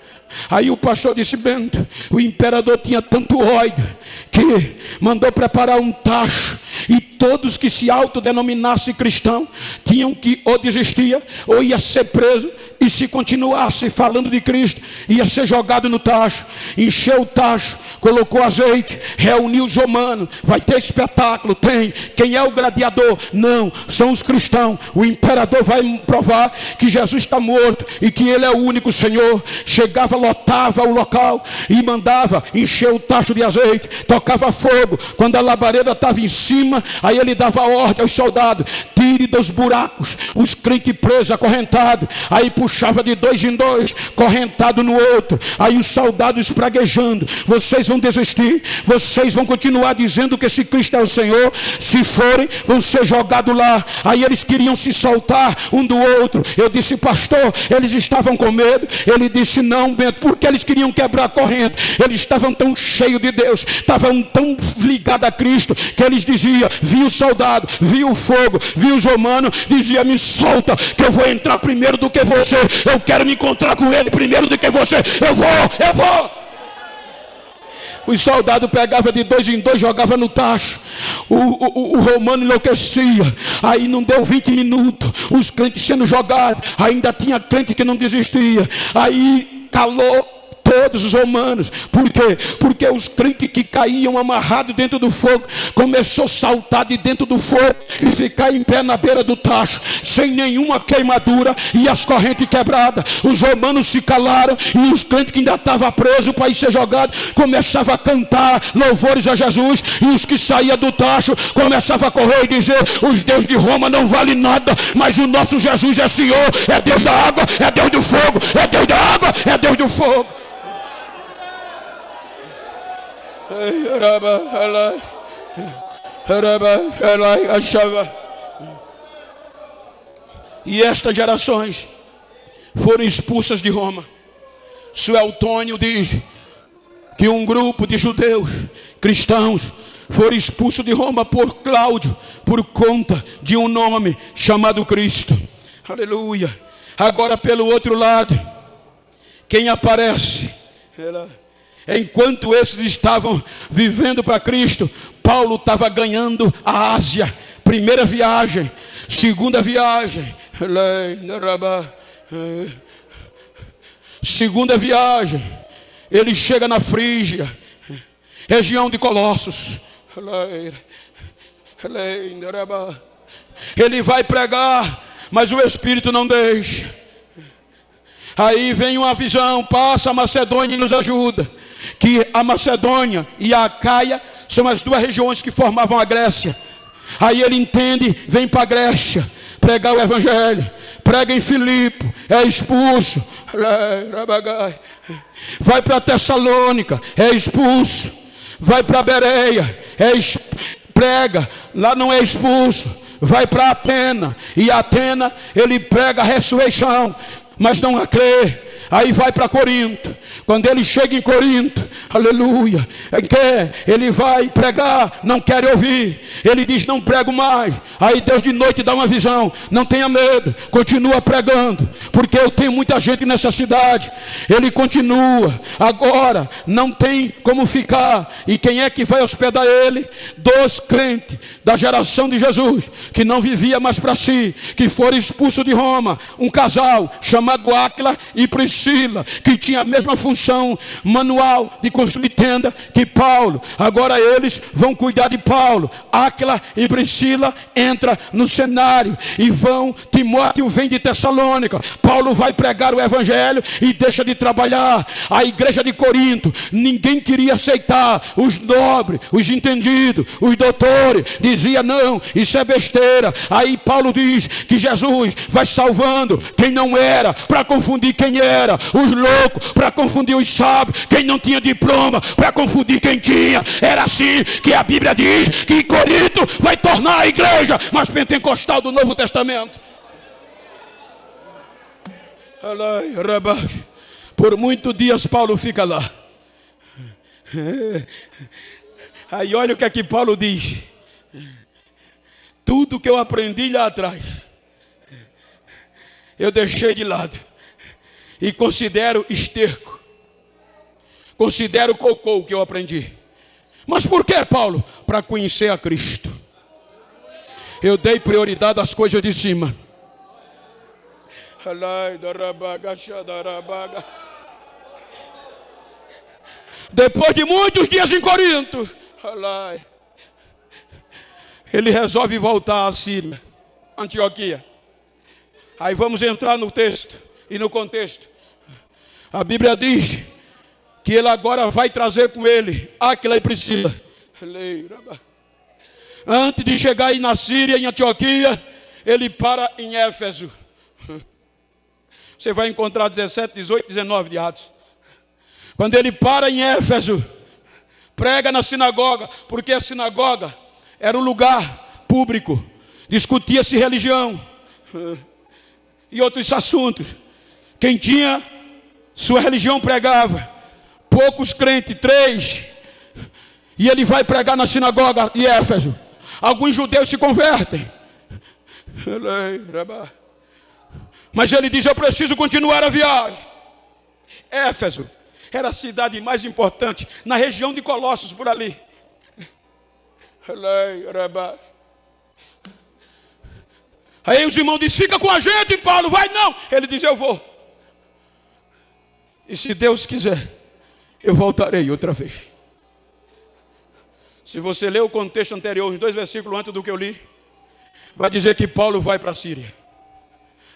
Speaker 1: Aí o pastor disse: Bento, o imperador tinha tanto ódio que mandou preparar um tacho, e todos que se autodenominassem cristão tinham que ou desistir ou ia ser preso, e se continuasse falando de Cristo ia ser jogado no tacho. Encheu o tacho, colocou azeite, reuniu os romanos. Vai ter espetáculo? Tem. Quem é o gladiador? Não, são os cristãos. O imperador vai provar que Jesus está morto e que ele é o único Senhor. Chegava, lotava o local e mandava encher o tacho de azeite, tocava fogo. Quando a labareda estava em cima, aí ele dava ordem aos soldados: tire dos buracos os crentes presos, acorrentados. Aí puxava de 2 em 2, correntado no outro. Aí os soldados praguejando: vocês vão desistir? Vocês vão continuar dizendo que esse Cristo é o Senhor? Se forem, vão ser jogados lá. Aí eles queriam se soltar um do outro. Eu disse: pastor, eles estavam com medo? Ele disse: não, Bento, porque eles queriam quebrar a corrente. Eles estavam tão cheios de Deus, estavam tão ligados a Cristo, que eles diziam: vi o soldado, vi o fogo, vi os romanos, dizia: me solta, que eu vou entrar primeiro do que você. Eu quero me encontrar com ele primeiro do que você. Eu vou. Os soldados pegavam de 2 em 2, jogavam no tacho. O romano enlouquecia. Aí não deu 20 minutos, os crentes sendo jogados. Ainda tinha crente que não desistia. Aí calou todos os romanos. Por quê? Porque os crentes que caíam amarrados dentro do fogo começou a saltar de dentro do fogo e ficar em pé na beira do tacho, sem nenhuma queimadura e as correntes quebradas. Os romanos se calaram e os crentes que ainda estavam presos para ir ser jogados começavam a cantar louvores a Jesus, e os que saíam do tacho começavam a correr e dizer: os deuses de Roma não valem nada, mas o nosso Jesus é Senhor, é Deus da água, é Deus do fogo, é Deus da água, é Deus do fogo. E estas gerações foram expulsas de Roma. Sueltônio diz que um grupo de judeus cristãos foram expulsos de Roma por Cláudio, por conta de um nome chamado Cristo. Aleluia. Agora, pelo outro lado, quem aparece? Enquanto esses estavam vivendo para Cristo, Paulo estava ganhando a Ásia. Primeira viagem, segunda viagem, segunda viagem, ele chega na Frígia, região de Colossos. Ele vai pregar, mas o Espírito não deixa. Aí vem uma visão: passa a Macedônia e nos ajuda. Que a Macedônia e a Acaia são as duas regiões que formavam a Grécia. Aí ele entende, vem para a Grécia pregar o Evangelho. Prega em Filipe, é expulso. Vai para Tessalônica, é expulso. Vai para Bereia, prega, lá não é expulso. Vai para Atena, e Atena ele prega a ressurreição, mas não a crê. Aí vai para Corinto. Quando ele chega em Corinto, aleluia, ele vai pregar, não quer ouvir. Ele diz: não prego mais. Aí Deus de noite dá uma visão: não tenha medo, continua pregando, porque eu tenho muita gente nessa cidade. Ele continua. Agora não tem como ficar. E quem é que vai hospedar ele? 2 crentes da geração de Jesus, que não vivia mais para si, que foram expulsos de Roma. Um casal chamado Áquila e Priscila, que tinha a mesma função manual de construir tenda que Paulo. Agora eles vão cuidar de Paulo. Áquila e Priscila entra no cenário e vão. Timóteo vem de Tessalônica. Paulo vai pregar o Evangelho e deixa de trabalhar. A igreja de Corinto, ninguém queria aceitar. Os nobres, os entendidos, os doutores dizia: não, isso é besteira. Aí Paulo diz que Jesus vai salvando quem não era, para confundir quem era. Os loucos, para confundir os sábios. Quem não tinha diploma diploma para confundir quem tinha. Era assim que a Bíblia diz que Corinto vai tornar a igreja mais pentecostal do Novo Testamento. Por muitos dias Paulo fica lá. Aí olha o que é que Paulo diz. Tudo que eu aprendi lá atrás, eu deixei de lado. E considero esterco. Considero cocô o que eu aprendi. Mas por que, Paulo? Para conhecer a Cristo. Eu dei prioridade às coisas de cima. Depois de muitos dias em Corinto, ele resolve voltar à Síria, Antioquia. Aí vamos entrar no texto e no contexto. A Bíblia diz que ele agora vai trazer com ele Áquila e Priscila. Antes de chegar aí na Síria, em Antioquia, ele para em Éfeso. Você vai encontrar 17, 18, 19 de Atos. Quando ele para em Éfeso, prega na sinagoga, porque a sinagoga era um lugar público, discutia-se religião e outros assuntos. Quem tinha sua religião pregava, poucos crentes, 3, e ele vai pregar na sinagoga em Éfeso. Alguns judeus se convertem, mas ele diz: eu preciso continuar a viagem. Éfeso era a cidade mais importante na região de Colossos, por ali. Aí os irmãos dizem: fica com a gente, Paulo. Vai não. Ele diz: eu vou. E se Deus quiser, eu voltarei outra vez. Se você ler o contexto anterior, os 2 versículos antes do que eu li, vai dizer que Paulo vai para a Síria.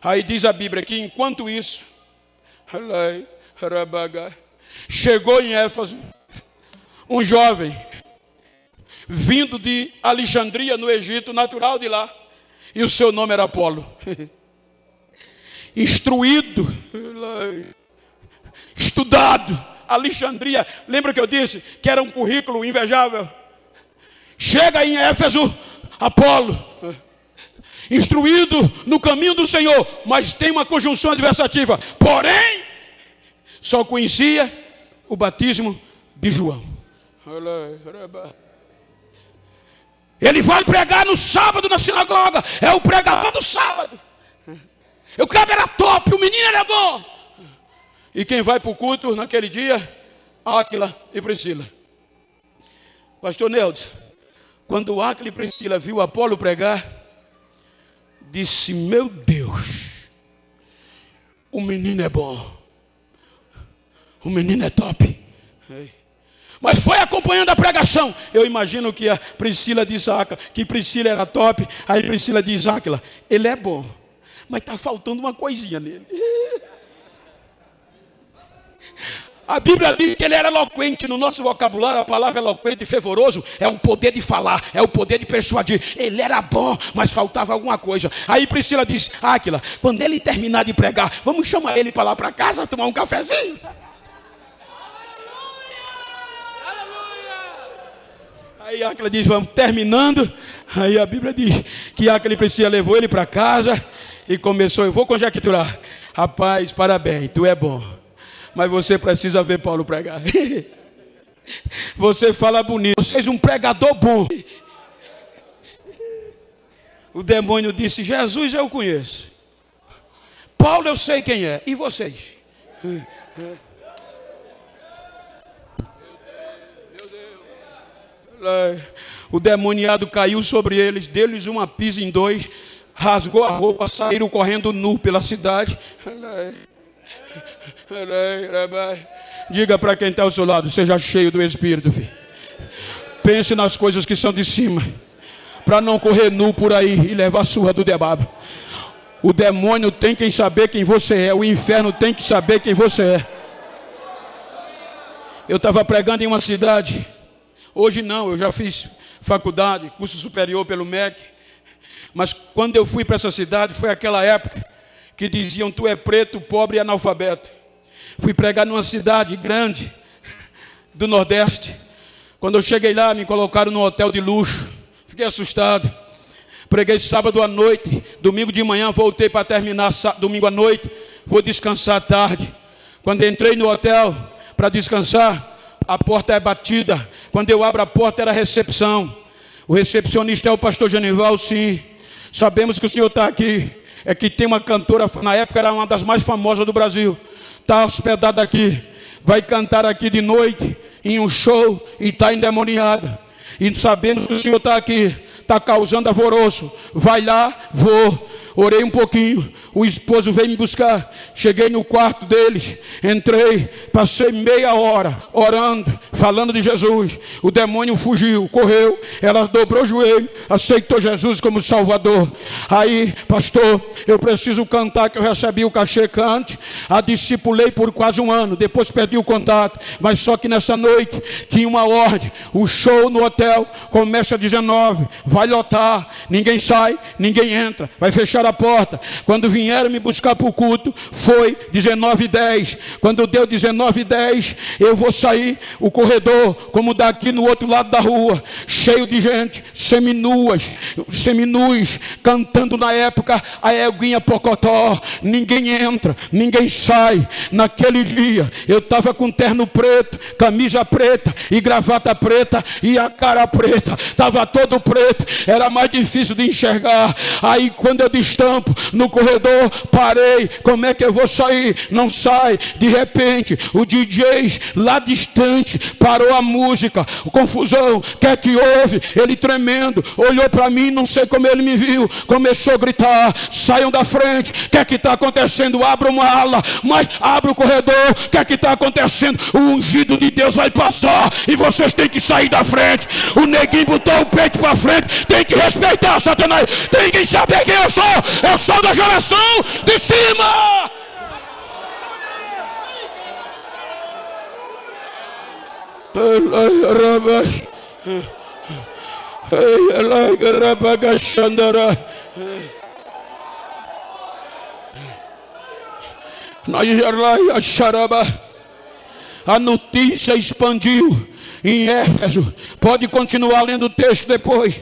Speaker 1: Aí diz a Bíblia que enquanto isso, chegou em Éfeso um jovem vindo de Alexandria, no Egito, natural de lá, e o seu nome era Apolo. Instruído, estudado, Alexandria, lembra que eu disse que era um currículo invejável? Chega em Éfeso, Apolo, instruído no caminho do Senhor, mas tem uma conjunção adversativa, porém, só conhecia o batismo de João. Ele vai pregar no sábado na sinagoga, é o pregador do sábado. O cara era top, o menino era bom. E quem vai para o culto naquele dia? Áquila e Priscila. Pastor Neudes, quando Áquila e Priscila viu Apolo pregar, disse: meu Deus, o menino é bom, o menino é top. Mas foi acompanhando a pregação. Eu imagino que a Priscila diz a Áquila que Priscila era top. Aí Priscila diz a Áquila: ele é bom, mas está faltando uma coisinha nele. A Bíblia diz que ele era eloquente. No nosso vocabulário, a palavra eloquente e fervoroso é o poder de falar, é o poder de persuadir. Ele era bom, mas faltava alguma coisa. Aí Priscila diz: Áquila, quando ele terminar de pregar, vamos chamar ele para lá para casa, tomar um cafezinho. Aí Áquila diz: vamos terminando. Aí a Bíblia diz que Áquila e Priscila levou ele para casa e começou: eu vou conjecturar, rapaz, parabéns, tu é bom, mas você precisa ver Paulo pregar. Você fala bonito, você é um pregador bom. O demônio disse: Jesus eu conheço, Paulo eu sei quem é, e vocês? O demoniado caiu sobre eles, deu-lhes uma pisa em 2, rasgou a roupa, saíram correndo nu pela cidade. Diga para quem está ao seu lado: seja cheio do Espírito, filho. Pense nas coisas que são de cima, para não correr nu por aí e levar a surra do diabo. O demônio tem que saber quem você é, o inferno tem que saber quem você é. Eu estava pregando em uma cidade. Hoje não, eu já fiz faculdade, curso superior pelo MEC. Mas quando eu fui para essa cidade, foi aquela época que diziam: tu é preto, pobre e analfabeto. Fui pregar numa cidade grande, do Nordeste. Quando eu cheguei lá, me colocaram num hotel de luxo. Fiquei assustado. Preguei sábado à noite, domingo de manhã voltei para terminar domingo à noite, vou descansar à tarde. Quando entrei no hotel para descansar, a porta é batida. Quando eu abro a porta era a recepção. O recepcionista é o pastor Genival, sim. Sabemos que o senhor está aqui. É que tem uma cantora, na época era uma das mais famosas do Brasil. Está hospedada aqui. Vai cantar aqui de noite, em um show, e está endemoniada. E sabemos que o senhor está aqui, está causando alvoroço. Vai lá, vou. Orei um pouquinho, o esposo veio me buscar. Cheguei no quarto deles, entrei, passei meia hora orando, falando de Jesus. O demônio fugiu, correu, ela dobrou o joelho, aceitou Jesus como Salvador. Aí, pastor, eu preciso cantar, que eu recebi o cachê, cante. A discipulei por quase um ano, depois perdi o contato. Mas só que nessa noite tinha uma ordem. O show no hotel começa às 19, vai lotar, ninguém sai, ninguém entra, vai fechar a porta. Quando vieram me buscar para o culto, foi 19h10. Quando deu 19h10, eu vou sair, o corredor, como daqui no outro lado da rua, cheio de gente, seminus, cantando na época a Eguinha Pocotó. Ninguém entra, ninguém sai. Naquele dia, eu estava com terno preto, camisa preta e gravata preta e a cara preta, estava todo preto, era mais difícil de enxergar. Aí quando eu destampo no corredor, parei, como é que eu vou sair? Não sai. De repente o DJ lá distante parou a música, confusão, o que é que houve? Ele tremendo, olhou para mim, não sei como ele me viu, começou a gritar: saiam da frente, o que é que está acontecendo? Abra uma ala, mas abre o corredor, o que é que está acontecendo? O ungido de Deus vai passar e vocês têm que sair da frente. O neguinho botou o peito para frente, tem que respeitar Satanás, tem que saber quem eu sou. Eu sou da geração de cima. A notícia expandiu em Éfeso. Pode continuar lendo o texto depois.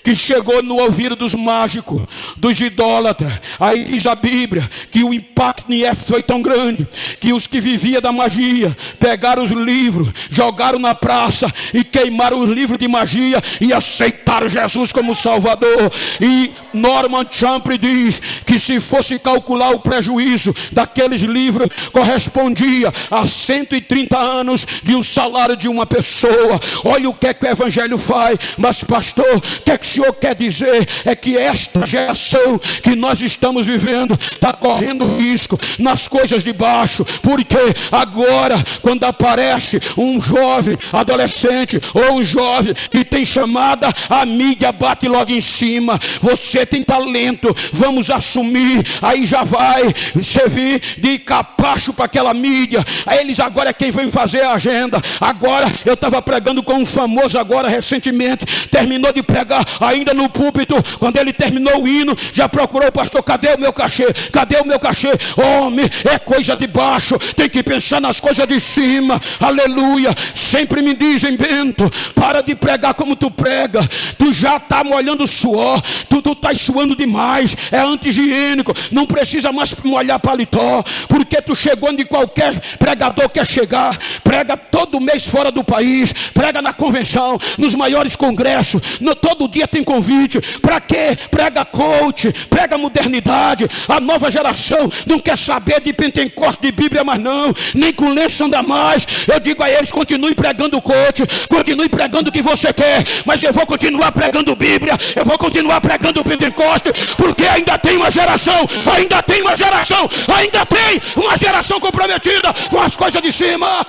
Speaker 1: Que chegou no ouvido dos mágicos, dos idólatras. Aí diz a Bíblia que o impacto em Éfeso foi tão grande que os que viviam da magia pegaram os livros, jogaram na praça e queimaram os livros de magia e aceitaram Jesus como Salvador. E Norman Champlin diz que se fosse calcular o prejuízo daqueles livros, correspondia a 130 anos de um salário de uma pessoa. Olha o que é que o Evangelho faz. Mas pastor, o que é que o senhor quer dizer? É que esta geração que nós estamos vivendo está correndo risco nas coisas de baixo, porque agora quando aparece um jovem adolescente ou um jovem que tem chamada, a mídia bate logo em cima. Você tem talento, vamos assumir. Aí já vai servir de capacho para aquela mídia. Aí eles agora é quem vem fazer a agenda. Agora eu estava pregando com um famoso agora recentemente, terminou de pregar ainda no púlpito, quando ele terminou o hino, já procurou o pastor: cadê o meu cachê? Cadê o meu cachê? Homem, é coisa de baixo, tem que pensar nas coisas de cima. Aleluia. Sempre me dizem: Bento, para de pregar como tu prega, tu já está molhando suor, tu está suando demais, é anti-higiênico, não precisa mais molhar paletó, porque tu chegou onde qualquer pregador quer chegar. Prega todo mês fora do país, prega na convenção, nos maiores congressos, todo dia tem convite. Para quê? Prega coach, prega modernidade. A nova geração não quer saber de Pentecoste, de Bíblia mais não, nem com lenço anda mais. Eu digo a eles: continue pregando coach, continue pregando o que você quer, mas eu vou continuar pregando Bíblia, eu vou continuar pregando Pentecoste, porque ainda tem uma geração, ainda tem uma geração, ainda tem uma geração comprometida com as coisas de cima.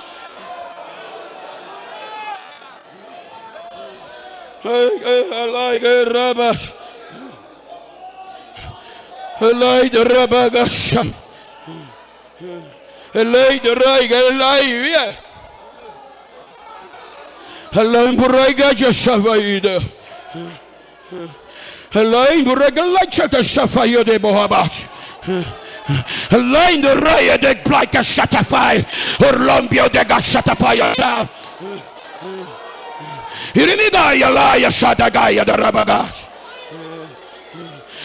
Speaker 1: Irimidaya laia shadagaia da rabagash.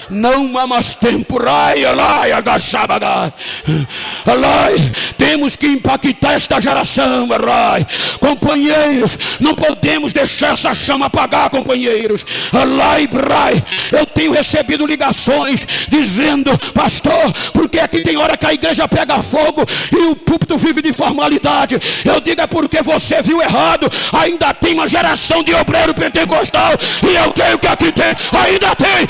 Speaker 1: Não há mais tempo, temos que impactar esta geração, companheiros, não podemos deixar essa chama apagar, companheiros. Eu tenho recebido ligações dizendo: pastor, porque aqui tem hora que a igreja pega fogo e o púlpito vive de formalidade. Eu digo: é porque você viu errado. Ainda tem uma geração de obreiro pentecostal, e eu creio que aqui tem, ainda tem.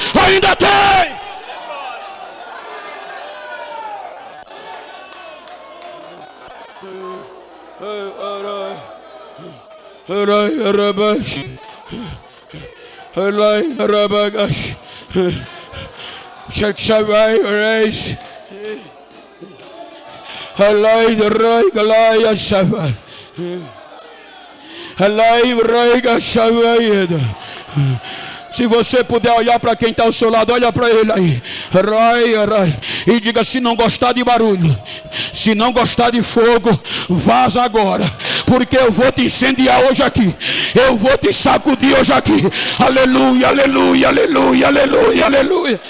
Speaker 1: Se você puder olhar para quem está ao seu lado, olha para ele aí, e diga: se não gostar de barulho, se não gostar de fogo, vaza agora, porque eu vou te incendiar hoje aqui, eu vou te sacudir hoje aqui. Aleluia, aleluia, aleluia, aleluia, aleluia.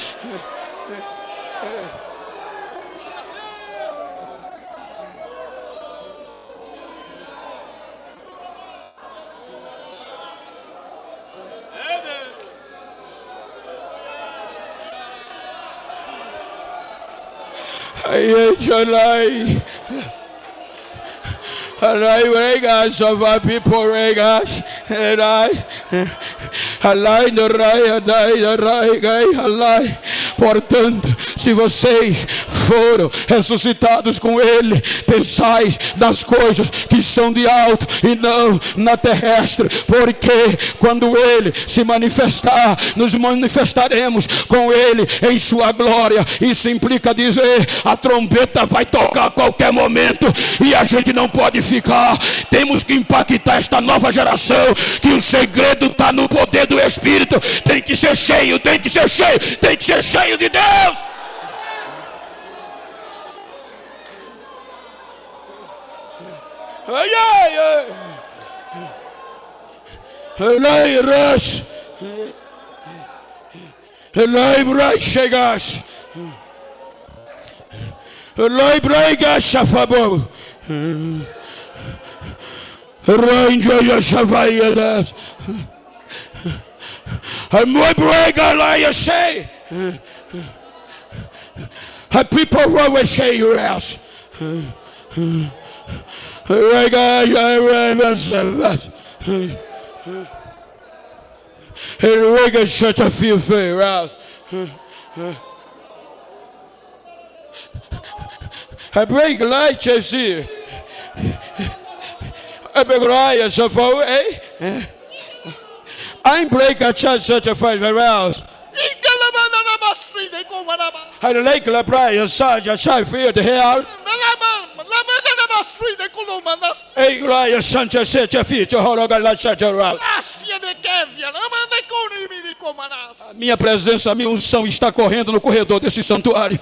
Speaker 1: Portanto, se vocês foram ressuscitados com ele, pensais nas coisas que são de alto e não na terrestre, porque quando ele se manifestar, nos manifestaremos com ele em sua glória. Isso implica dizer: a trombeta vai tocar a qualquer momento e a gente não pode ficar. Temos que impactar esta nova geração, que o segredo está no poder do Espírito. Tem que ser cheio, tem que ser cheio, tem que ser cheio de Deus. Ai, ai, ai. Elai ras, elai brai chegas, elai brai gasha fabo, elai joia chavaia das, elai brai galai say, people who will say your house. Such a few fair I break light here. I break light so far away. I break a church such a five around. I like the prayer, such a shy fear the hell. Ei, glória, Santa Sete, Fita, Horogala, Chateral. A minha presença, a minha unção está correndo no corredor desse santuário.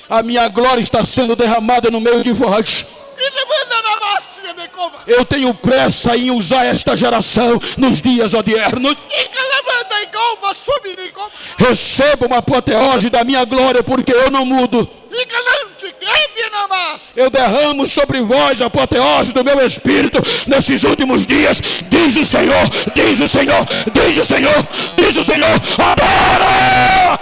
Speaker 1: A minha glória está sendo derramada no meio de vós. Eu tenho pressa em usar esta geração nos dias odiernos. Receba uma apoteose da minha glória, porque eu não mudo. Eu derramo sobre vós a apoteose do meu Espírito nesses últimos dias, diz o Senhor, diz o Senhor, diz o Senhor, diz o Senhor. Adora!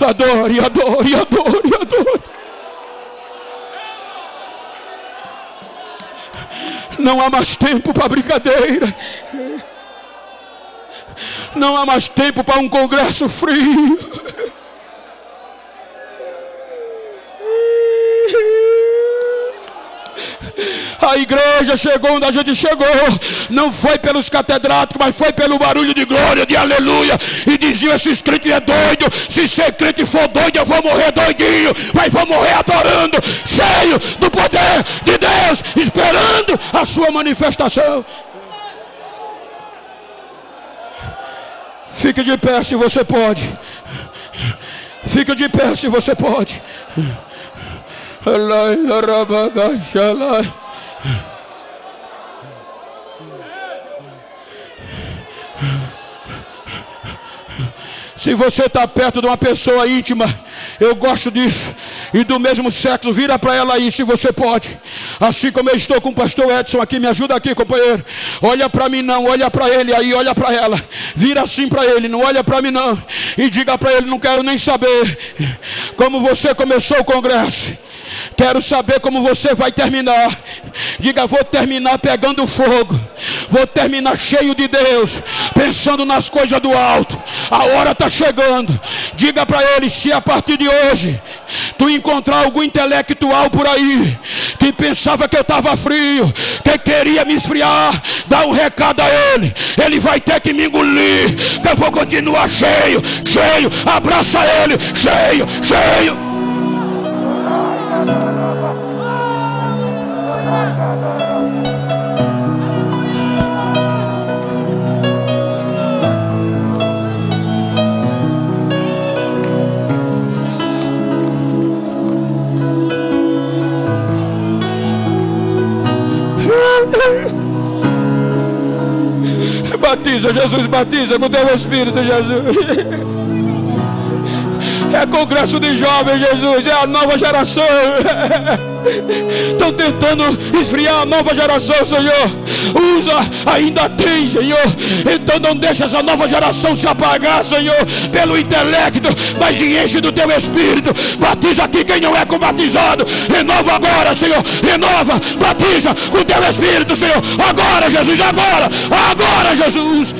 Speaker 1: Adore, adore, adore, adore. Não há mais tempo para brincadeira. Não há mais tempo para um congresso frio. A igreja chegou onde a gente chegou, não foi pelos catedráticos, mas foi pelo barulho de glória, de aleluia. E diziam: esses crentes é doido, se ser crente for doido eu vou morrer doidinho, mas vou morrer adorando, cheio do poder de Deus, esperando a sua manifestação. Fique de pé se você pode. Fique de pé se você pode. Se você está perto de uma pessoa íntima, eu gosto disso, e do mesmo sexo, vira para ela aí, se você pode. Assim como eu estou com o pastor Edson aqui, me ajuda aqui, companheiro. Olha para mim não, olha para ele aí, olha para ela. Vira assim para ele, não olha para mim não. E diga para ele: não quero nem saber como você começou o congresso. Quero saber como você vai terminar. Diga: vou terminar pegando fogo. Vou terminar cheio de Deus, pensando nas coisas do alto. A hora está chegando. Diga para ele: se a partir de hoje tu encontrar algum intelectual por aí que pensava que eu estava frio, que queria me esfriar, dá um recado a ele. Ele vai ter que me engolir, que eu vou continuar cheio, cheio. Abraça ele, cheio, cheio. Batiza, Jesus, batiza com teu Espírito, Jesus. É congresso de jovens, Jesus, é a nova geração. Estão tentando esfriar a nova geração, Senhor. Usa, ainda tem, Senhor. Então não deixa essa nova geração se apagar, Senhor, pelo intelecto, mas enche do teu Espírito. Batiza aqui quem não é batizado. Renova agora, Senhor. Renova, batiza com teu Espírito, Senhor. Agora, Jesus, agora. Agora, Jesus.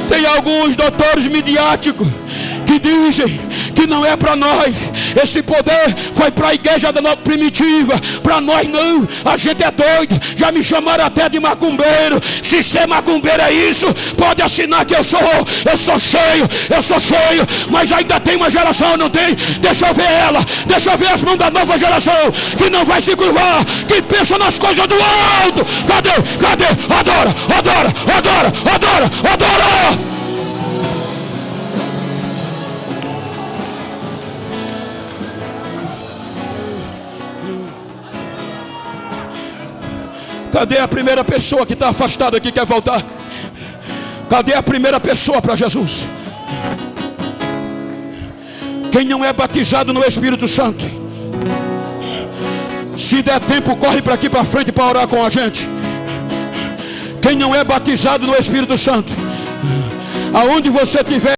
Speaker 1: Tem alguns doutores midiáticos que dizem que não é para nós. Esse poder foi para a igreja da primitiva. Para nós não. A gente é doido. Já me chamaram até de macumbeiro. Se ser macumbeiro é isso, pode assinar que eu sou cheio. Eu sou cheio. Mas ainda tem uma geração, não tem? Deixa eu ver ela. Deixa eu ver as mãos da nova geração que não vai se curvar, que pensa nas coisas do alto. Cadê? Cadê? Adora, adora, adora, adora, adora. Cadê a primeira pessoa que está afastada aqui, quer voltar? Cadê a primeira pessoa para Jesus? Quem não é batizado no Espírito Santo, se der tempo, corre para aqui para frente para orar com a gente. Quem não é batizado no Espírito Santo, aonde você estiver,